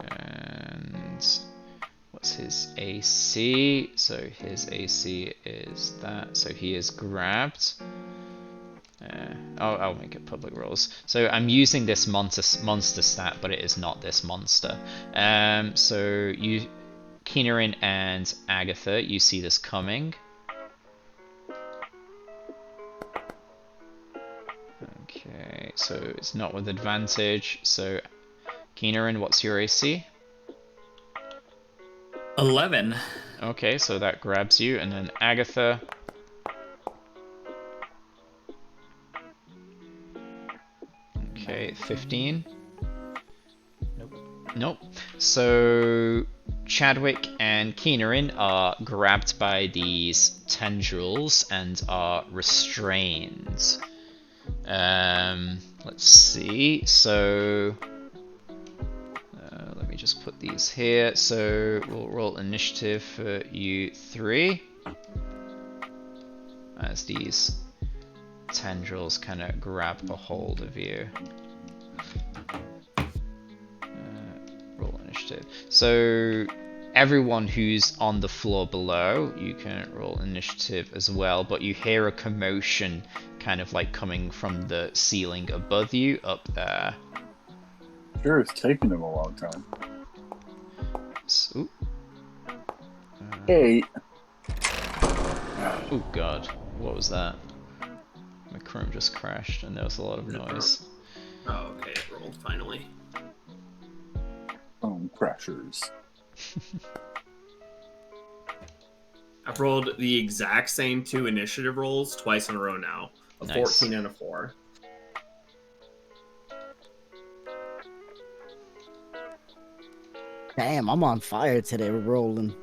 And what's his AC? So his AC is that, so he is grabbed. I'll make it public rules. So I'm using this monster stat, but it is not this monster. So you, Keenerin and Agatha, you see this coming. Okay, so it's not with advantage. So Keenerin, what's your AC? 11. Okay, so that grabs you, and then Agatha. Okay, 15. Nope. So Chadwick and Keenerin are grabbed by these tendrils and are restrained. Let's see. So let me just put these here. So we'll roll initiative for you three as these tendrils kind of grab a hold of you. Roll initiative. So everyone who's on the floor below, you can roll initiative as well, but you hear a commotion kind of like coming from the ceiling above you up there. Sure, it's taken them a long time. So, 8. oh god, what was that? My Chrome just crashed and there was a lot of noise. Oh, okay, it rolled finally. Pressures. I've rolled the exact same 2 initiative rolls twice in a row now. A Nice. 14 and a 4. Damn, I'm on fire today, rolling.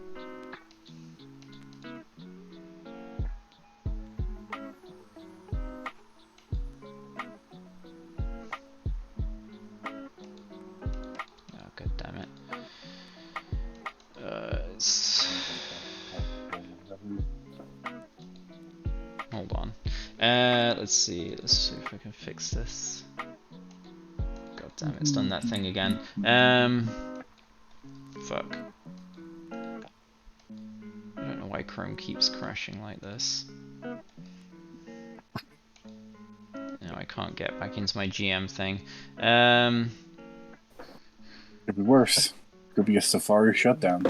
Oh god damn it. Hold on. Let's see if I can fix this. God damn it, it's done that thing again. Fuck. I don't know why Chrome keeps crashing like this. No, I can't get back into my GM thing. Could be worse. Could be a Safari shutdown.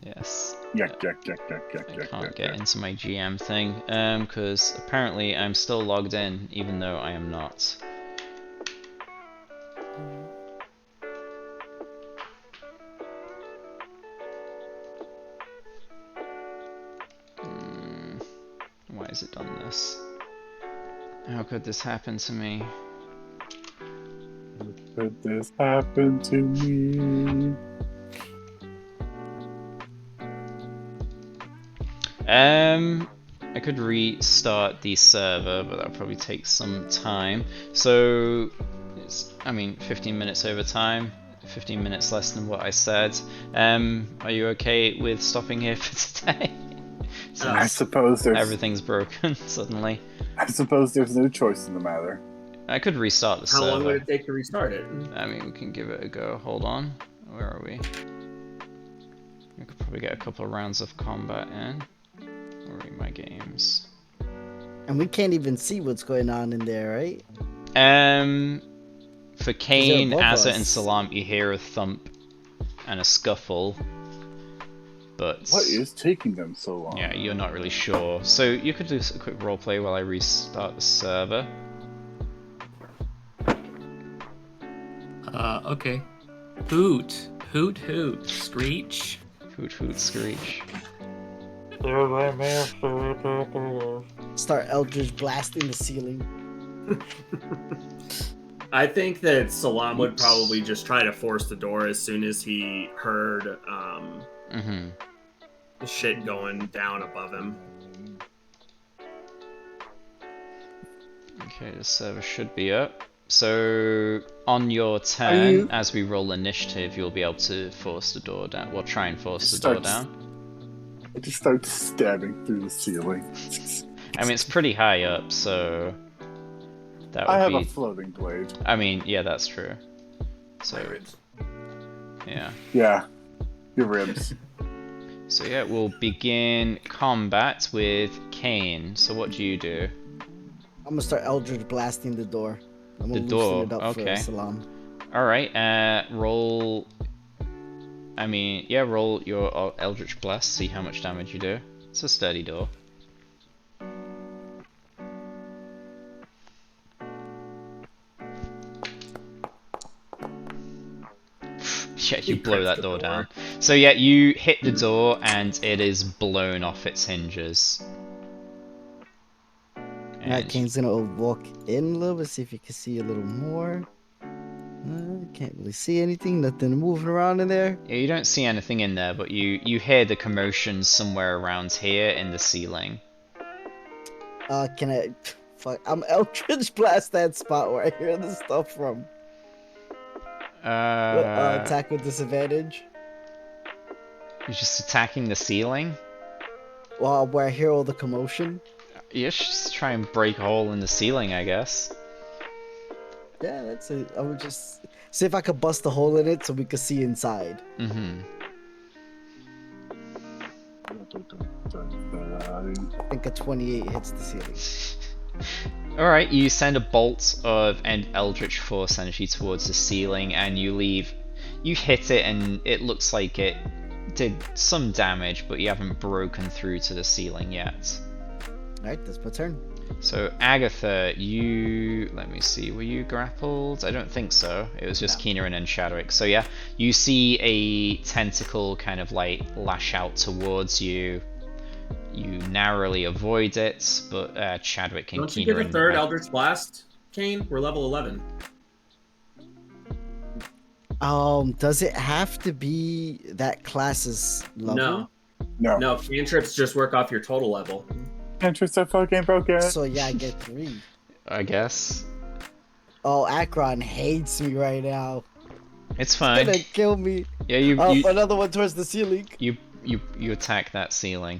Yes. Yuck. I can't get into my GM thing, because apparently I'm still logged in, even though I am not. Why has it done this? How could this happen to me? Could this happen to me? I could restart the server, but that'll probably take some time. So, it's, 15 minutes over time, 15 minutes less than what I said. Are you okay with stopping here for today? I suppose there's everything's broken suddenly. I suppose there's no choice in the matter. I could restart the server. How long would it take to restart it? We can give it a go. Hold on. Where are we? We could probably get a couple of rounds of combat in. Where are my games? And we can't even see what's going on in there, right? For they're Kane, above Azza, and us. Salam, you hear a thump and a scuffle, but What is taking them so long? yeah, you're not really sure. So you could do a quick roleplay while I restart the server. Okay. Hoot. Hoot hoot. Screech. Hoot hoot screech. Start Eldritch blasting the ceiling. I think that Salam would Oops. probably just try to force the door as soon as he heard shit going down above him. Okay, the server should be up. So on your turn, as we roll initiative, you'll be able to force the door down. We'll try and force the door down. It just starts stabbing through the ceiling. I mean, it's pretty high up, so that would I have be. a floating blade. I mean, yeah, that's true. So yeah. Yeah, your ribs. So yeah, we'll begin combat with Kane. So what do you do? I'm gonna start Eldritch blasting the door. I'm gonna The loosen door, it up okay. for Salam. Alright, roll... I mean, yeah, roll your Eldritch Blast, see how much damage you do. It's a sturdy door. Yeah, you blow that door down. So yeah, you hit the door and it is blown off its hinges. Alright, Kane's gonna walk in a little bit, see if you can see a little more. Can't really see anything, nothing moving around in there. Yeah, you don't see anything in there, but you hear the commotion somewhere around here in the ceiling. Can I... Fuck, I'm Eldritch blast that spot where I hear this stuff from. Attack with disadvantage. You're just attacking the ceiling? Well, where I hear all the commotion. You should just try and break a hole in the ceiling, I guess. Yeah, that's it. I would just see if I could bust a hole in it so we could see inside. Mm-hmm. I think a 28 hits the ceiling. Alright, you send a bolt of Eldritch Force energy towards the ceiling and you hit it and it looks like it did some damage, but you haven't broken through to the ceiling yet. Alright, that's my turn. So Agatha, let me see, were you grappled? I don't think so. It was just Keenerin and Chadwick. So yeah, you see a tentacle kind of like lash out towards you. You narrowly avoid it, but Chadwick and Don't you get a Keenerin third Eldritch Blast, Kane? We're level 11. Does it have to be that class's level? No, cantrips just work off your total level. Cantrips are fucking broken. So yeah, I get 3. I guess. Oh, Akron hates me right now. It's He's fine. gonna kill me. Yeah, you Another one towards the ceiling. you attack that ceiling.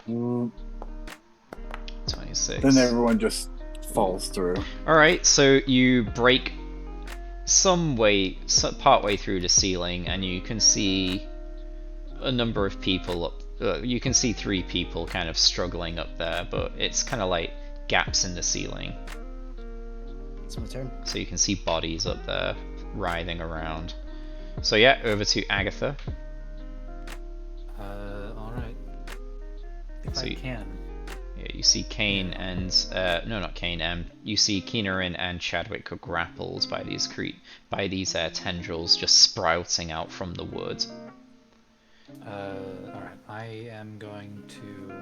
26. Then everyone just falls through. Alright, so you break part way through the ceiling, and you can see a number of people up. You can see 3 people kind of struggling up there, but it's kind of like gaps in the ceiling. It's my turn. So you can see bodies up there writhing around. So yeah, over to Agatha. Alright. If So I can. Yeah, you see Kane and no, not Kane. You see Keenerin and Chadwick are grappled by these tendrils just sprouting out from the wood. Alright. I am going to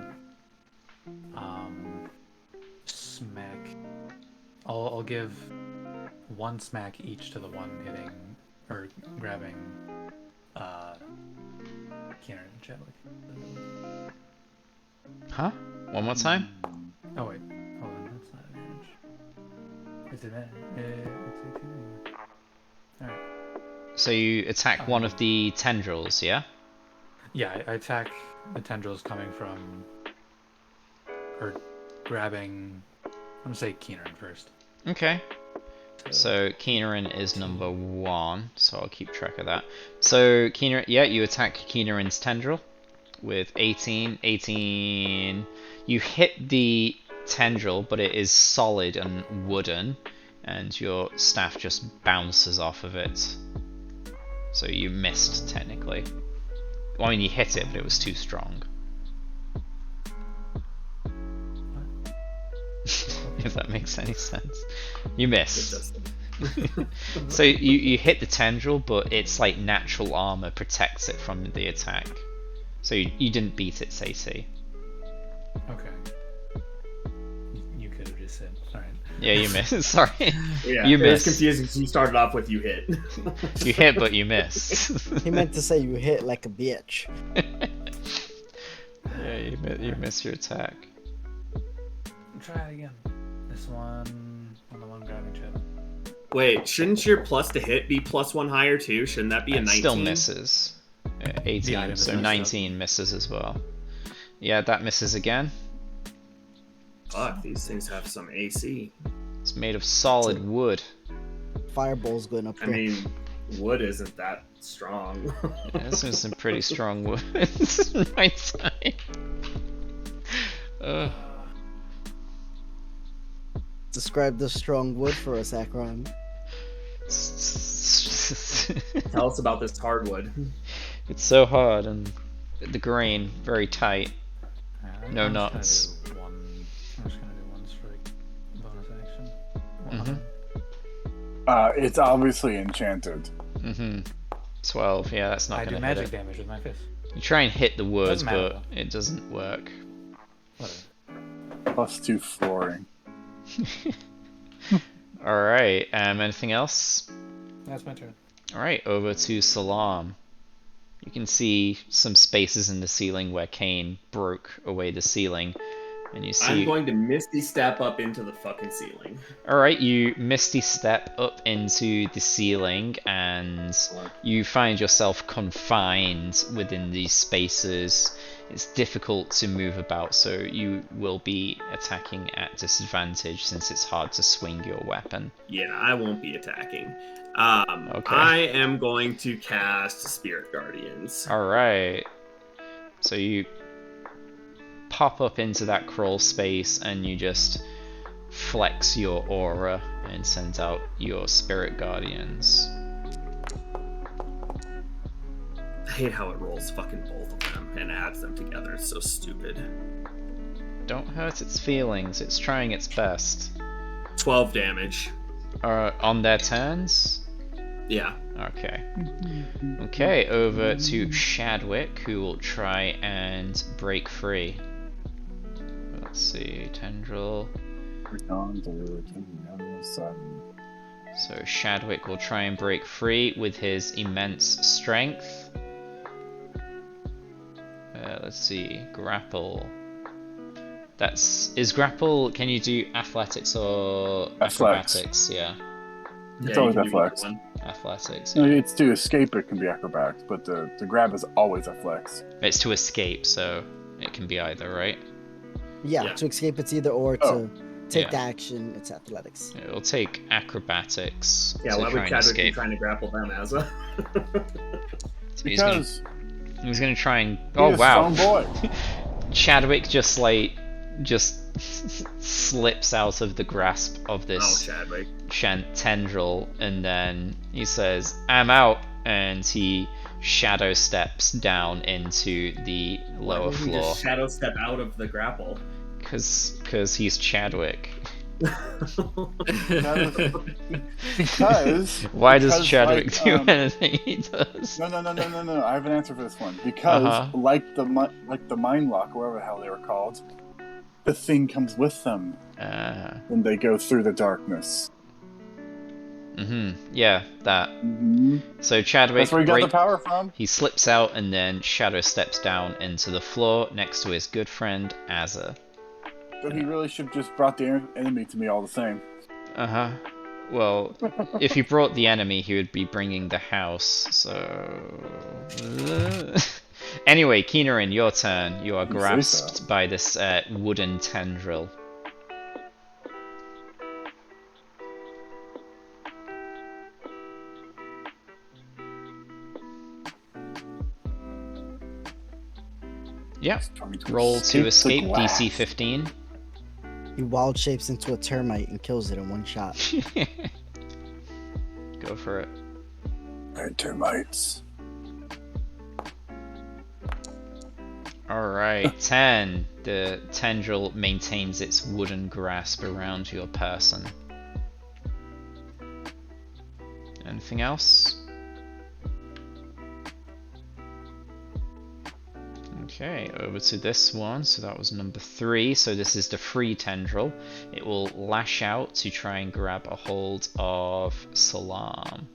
smack. I'll give 1 smack each to the one hitting or grabbing Keenerin and Chadwick. Huh? One more time? Oh wait, hold on, that's not advantage. It's advantage. Alright. So you attack one of the tendrils, yeah? Yeah, I attack the tendrils coming from, or grabbing, I'm gonna say Keenerin first. Okay. So Keenerin is number 1, so I'll keep track of that. So Keenerin, yeah, you attack Keenerin's tendril. with 18. 18. You hit the tendril, but it is solid and wooden, and your staff just bounces off of it. So you missed, technically. Well, I mean, you hit it, but it was too strong. If that makes any sense. You missed. So you hit the tendril, but it's like natural armor protects it from the attack. So you didn't beat its AC. Okay. You could have just said, alright. Yeah, you missed. Sorry. Yeah, You it was missed. confusing because you started off with you hit. You hit, but you missed. He meant to say you hit like a bitch. Yeah, you missed your attack. Try it again. This one on the one grabbing chip. Wait, shouldn't your plus to hit be +1 higher too? Shouldn't that be a It 19? still misses. 18, The item so is 19 misses as well. Yeah, that misses again. Fuck, these things have some AC. It's made of solid wood. Fireball's going up I there. mean, wood isn't that strong. Yeah, this is some pretty strong wood. My time. Describe the strong wood for us, Akron. Tell us about this hardwood. It's so hard, and the grain very tight. No I'm knots. Just I'm just gonna do one strike bonus action. It's obviously enchanted. 12. Yeah, that's not I do gonna hit magic it. damage with my fist. You try and hit the wood, Doesn't matter, but it doesn't work. Whatever. +2 flooring. All right. Anything else? That's my turn. All right. Over to Salam. You can see some spaces in the ceiling where Kane broke away the ceiling, and you see. I'm going to Misty Step up into the fucking ceiling. All right. You misty step up into the ceiling, and you find yourself confined within these spaces. It's difficult to move about, so you will be attacking at disadvantage since it's hard to swing your weapon. Yeah, I won't be attacking. Okay. I am going to cast Spirit Guardians. Alright. So you pop up into that crawl space and you just flex your aura and send out your Spirit Guardians. I hate how it rolls fucking both of them and adds them together. It's so stupid. Don't hurt its feelings, it's trying its best. 12 damage. On their turns? Yeah. Okay. Okay, over to Shadwick, who will try and break free. Let's see, Tendril. So Shadwick will try and break free with his immense strength. Let's see, grapple. Is grapple, can you do athletics or acrobatics? Yeah. It's always athletics. Athletics. No, Yeah. it's to escape, it can be acrobatics, but the grab is always a flex. It's to escape, so it can be either, right? Yeah, Yeah. to escape it's either or, Oh. to take Yeah. the action, it's athletics. It'll take acrobatics Yeah, to why try would and Chadwick be escape. trying to grapple them, Asa? Because He's gonna try and. he's Oh a wow! strong boy. Chadwick just slips out of the grasp of Oh, this Chadwick. tendril, and then he says, "I'm out," and he shadow steps down into the Why lower would he floor just shadow step out of the grapple? because he's Chadwick. Because Why does because, Chadwick like, do anything he does? No. I have an answer for this one. Because Uh-huh. like the mind lock, or whatever the hell they were called, the thing comes with them when they go through the darkness. Yeah, that. Mm-hmm. So Chadwick That's where he got the power from. He slips out and then shadow steps down into the floor next to his good friend Azza. So he really should just brought the enemy to me all the same. Well, if he brought the enemy, he would be bringing the house, so... Anyway, Keenerin, your turn. You are You say grasped so. by this wooden tendril. Yep. It's trying to Roll to the escape, glass. DC 15. He wild shapes into a termite and kills it in one shot. Go for it. Alright, termites. Alright, 10. The tendril maintains its wooden grasp around your person. Anything else? Okay, over to this one. So that was number 3. So this is the free tendril. It will lash out to try and grab a hold of Salam.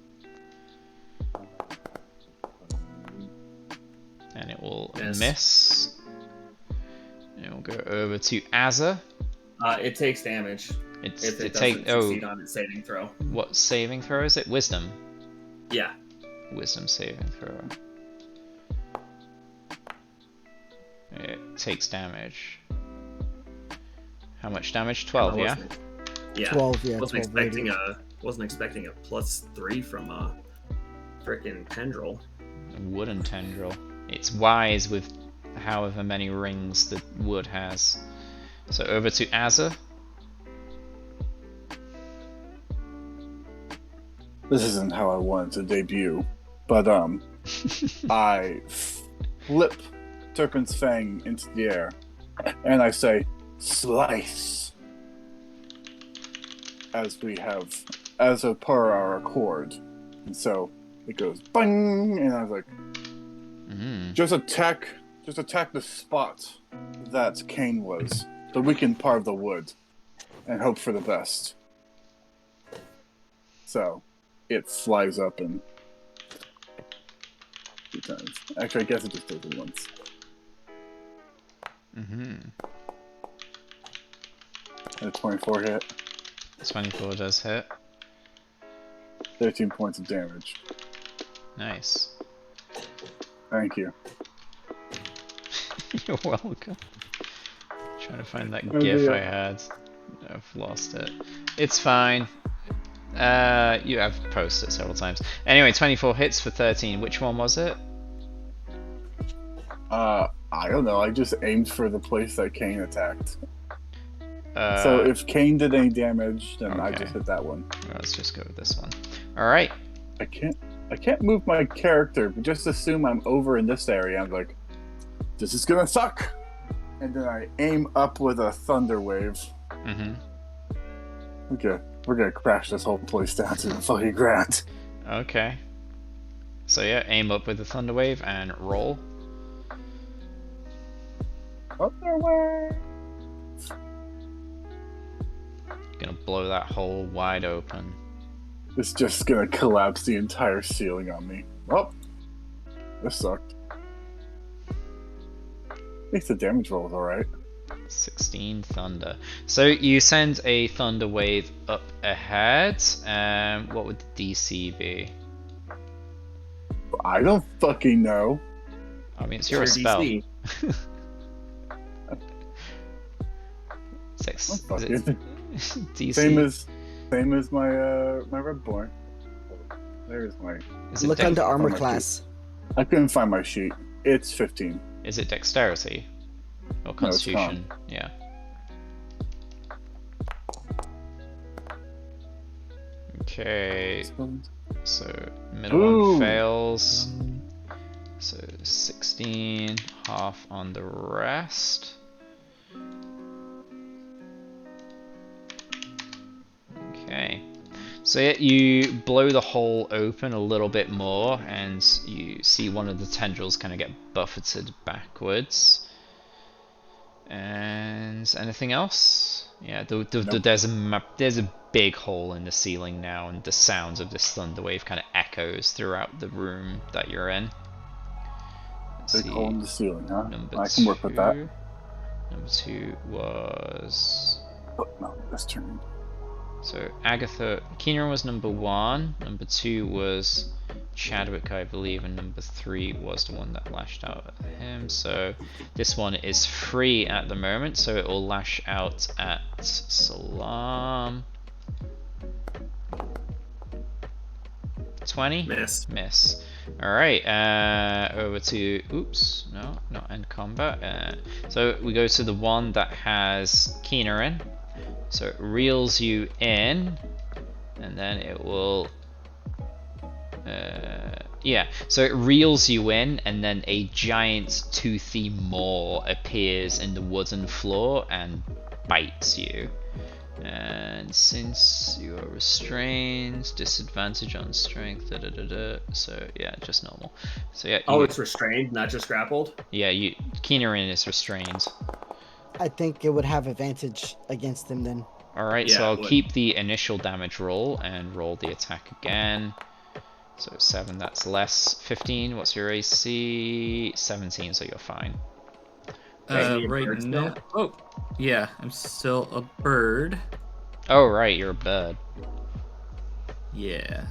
And it will miss. And it will go over to Azza. It takes damage It's if it take doesn't succeed on its saving throw. What saving throw is it? Wisdom. Yeah. Wisdom saving throw. It takes damage. How much damage? 12, yeah? Yeah. 12, yeah. Wasn't 12 rated. wasn't expecting a +3 from a frickin' tendril. A wooden tendril. It's wise with however many rings the wood has. So over to Azza. This isn't how I wanted to debut, but I flip Serpent's Fang into the air, and I say, "Slice," as a per our accord, and so it goes bang, and I was like, just attack the spot that Kane was, the weakened part of the wood, and hope for the best. So it flies up and 2 times. Actually, I guess it just does it once. And a 24 hit. 24 does hit. 13 points of damage. Nice. Thank you. You're welcome. Trying to find that Oh, gif dear. I had. I've lost it. It's fine. I've posted it several times. Anyway, 24 hits for 13. Which one was it? I don't know. I just aimed for the place that Kane attacked. Uh, So if Kane did any damage, then I okay. just hit that one. Let's just go with this one. Alright. I can't move my character, but just assume I'm over in this area. I'm like, this is gonna suck. And then I aim up with a thunder wave. Okay, we're gonna crash this whole place down to the fucking ground. Okay. So yeah, aim up with the thunder wave and roll. Thunder wave. Gonna blow that hole wide open. It's just gonna collapse the entire ceiling on me. Well, this sucked. At least the damage roll was alright. 16 thunder. So you send a thunder wave up ahead. What would the DC be? I don't fucking know. I mean, it's your spell. DC. Six. I'm Is fucking. it DC? Same as my my red boy. There's my. Is it Look dex- under armor my class. I couldn't find my sheet. It's 15. Is it dexterity? Or No, it's constitution? con. Yeah. Okay, so middle Ooh. one fails. So 16, half on the rest. Okay. So yeah, you blow the hole open a little bit more, and you see one of the tendrils kind of get buffeted backwards. And anything else? Yeah, Nope. there's a big hole in the ceiling now, and the sounds of this thunder wave kind of echoes throughout the room that you're in. Let's Big see. hole in the ceiling, huh? Number I can work with that. Number 2 was Oh, no, this turn. so Agatha. Keenan was number 1. Number 2 was Chadwick, I believe, and number 3 was the one that lashed out at him. So this one is free at the moment, so it will lash out at Salam. 20? Miss. Miss. Alright, over to, oops, no, not end combat. So we go to the one that has Keener in. So it reels you in, and then it will, yeah, so it reels you in, and then a giant toothy maw appears in the wooden floor and bites you. And since you are restrained, disadvantage on strength, so yeah, just normal. So yeah. Oh, it's restrained, not just grappled? Yeah, Keenerin is restrained. I think it would have advantage against him then. Alright, Yeah, so I'll it would. keep the initial damage roll and roll the attack again. So 7, that's less. 15, what's your AC? 17, so you're fine. Wait, Right bird now. still? Oh, yeah, I'm still a bird. Oh, right, you're a bird. Yeah.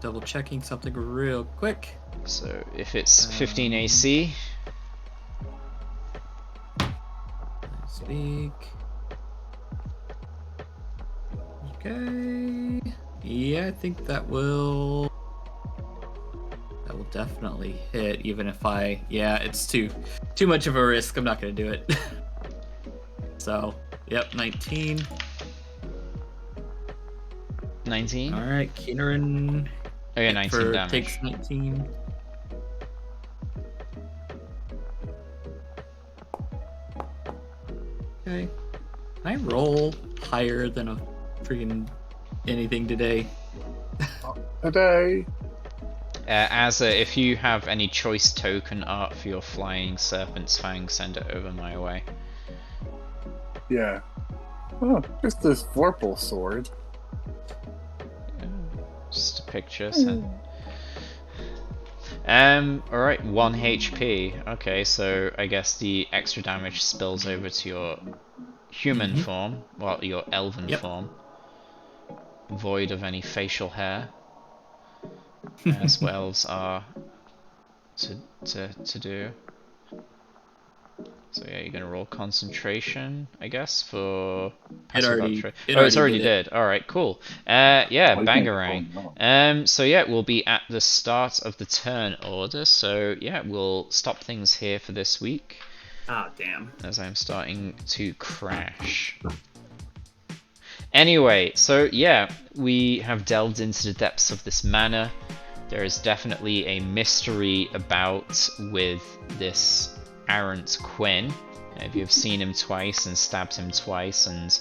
Double checking something real quick. So if it's 15 AC, Speak. Okay. Yeah, I think that will definitely hit. Even if it's too much of a risk. I'm not gonna do it. So, yep, 19. 19? All right, Keenerin. Oh yeah, 19 damage. Takes 19. Okay. Can I roll higher than a freaking anything today? Today. If you have any choice token art for your flying serpent's fang, send it over my way. Yeah. Oh, just this Vorpal sword. Just a picture. So. Alright, 1 HP. Okay, so I guess the extra damage spills over to your human form. Well, your elven form. Void of any facial hair. As what elves are to do. So yeah, you're gonna roll concentration, I guess, for passive observation. Oh, it's already did. Alright, cool. Yeah, Well, you can't bangarang. go wrong. So yeah, we'll be at the start of the turn order, so yeah, we'll stop things here for this week. Ah, damn. As I'm starting to crash. Anyway, so yeah, we have delved into the depths of this manor. There is definitely a mystery about with this errant Quinn. If you've seen him twice and stabbed him twice and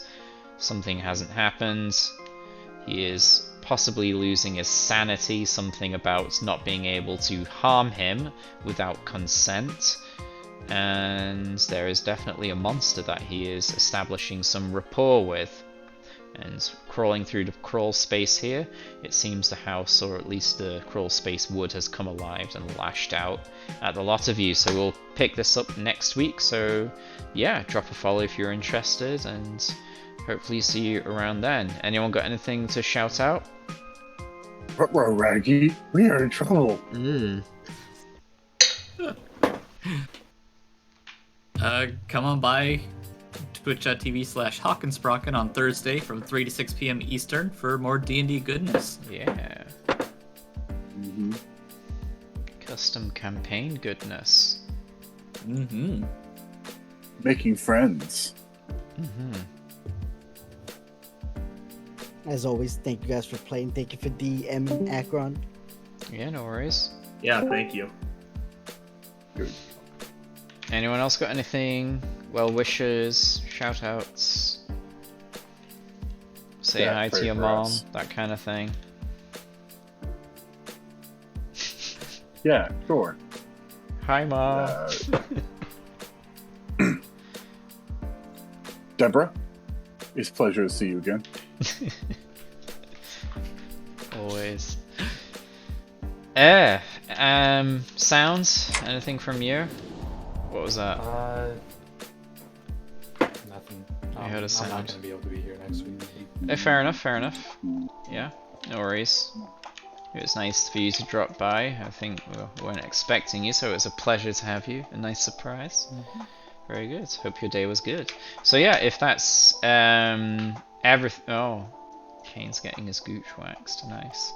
something hasn't happened, he is possibly losing his sanity, something about not being able to harm him without consent. And there is definitely a monster that he is establishing some rapport with. And crawling through the crawl space here, it seems the house, or at least the crawl space wood, has come alive and lashed out at the lot of you. So we'll pick this up next week. So yeah, drop a follow if you're interested, and hopefully see you around then. Anyone got anything to shout out? Ruh-roh, Raggy, we are in trouble. Come on by twitch.tv/Hawkinsprocken on Thursday from 3 to 6 p.m. Eastern for more D&D goodness. Yeah. Custom campaign goodness. Making friends. As always, thank you guys for playing. Thank you for DM Akron. Yeah, no worries. Yeah, thank you. Good. Anyone else got anything? Well wishes, shout outs, say Yeah, hi to pray your for mom, us. that kind of thing. Yeah, sure. Hi, mom. Deborah, it's a pleasure to see you again. Always. Sounds? Anything from you? What was that? Nothing. I heard a I'm sound. not gonna be able to be here next week. Fair enough, fair enough. Yeah, no worries. It was nice for you to drop by. I think we weren't expecting you, so it was a pleasure to have you. A nice surprise. Very good. Hope your day was good. So yeah, if that's everything. Oh, Kane's getting his gooch waxed. Nice.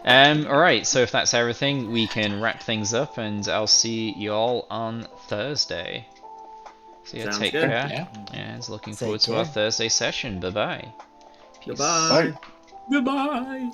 Alright, so if that's everything, we can wrap things up, and I'll see y'all on Thursday. So yeah, Sounds take good. care. Yeah. And looking Take forward to our care. Thursday session. Bye bye. Goodbye. Bye. Goodbye.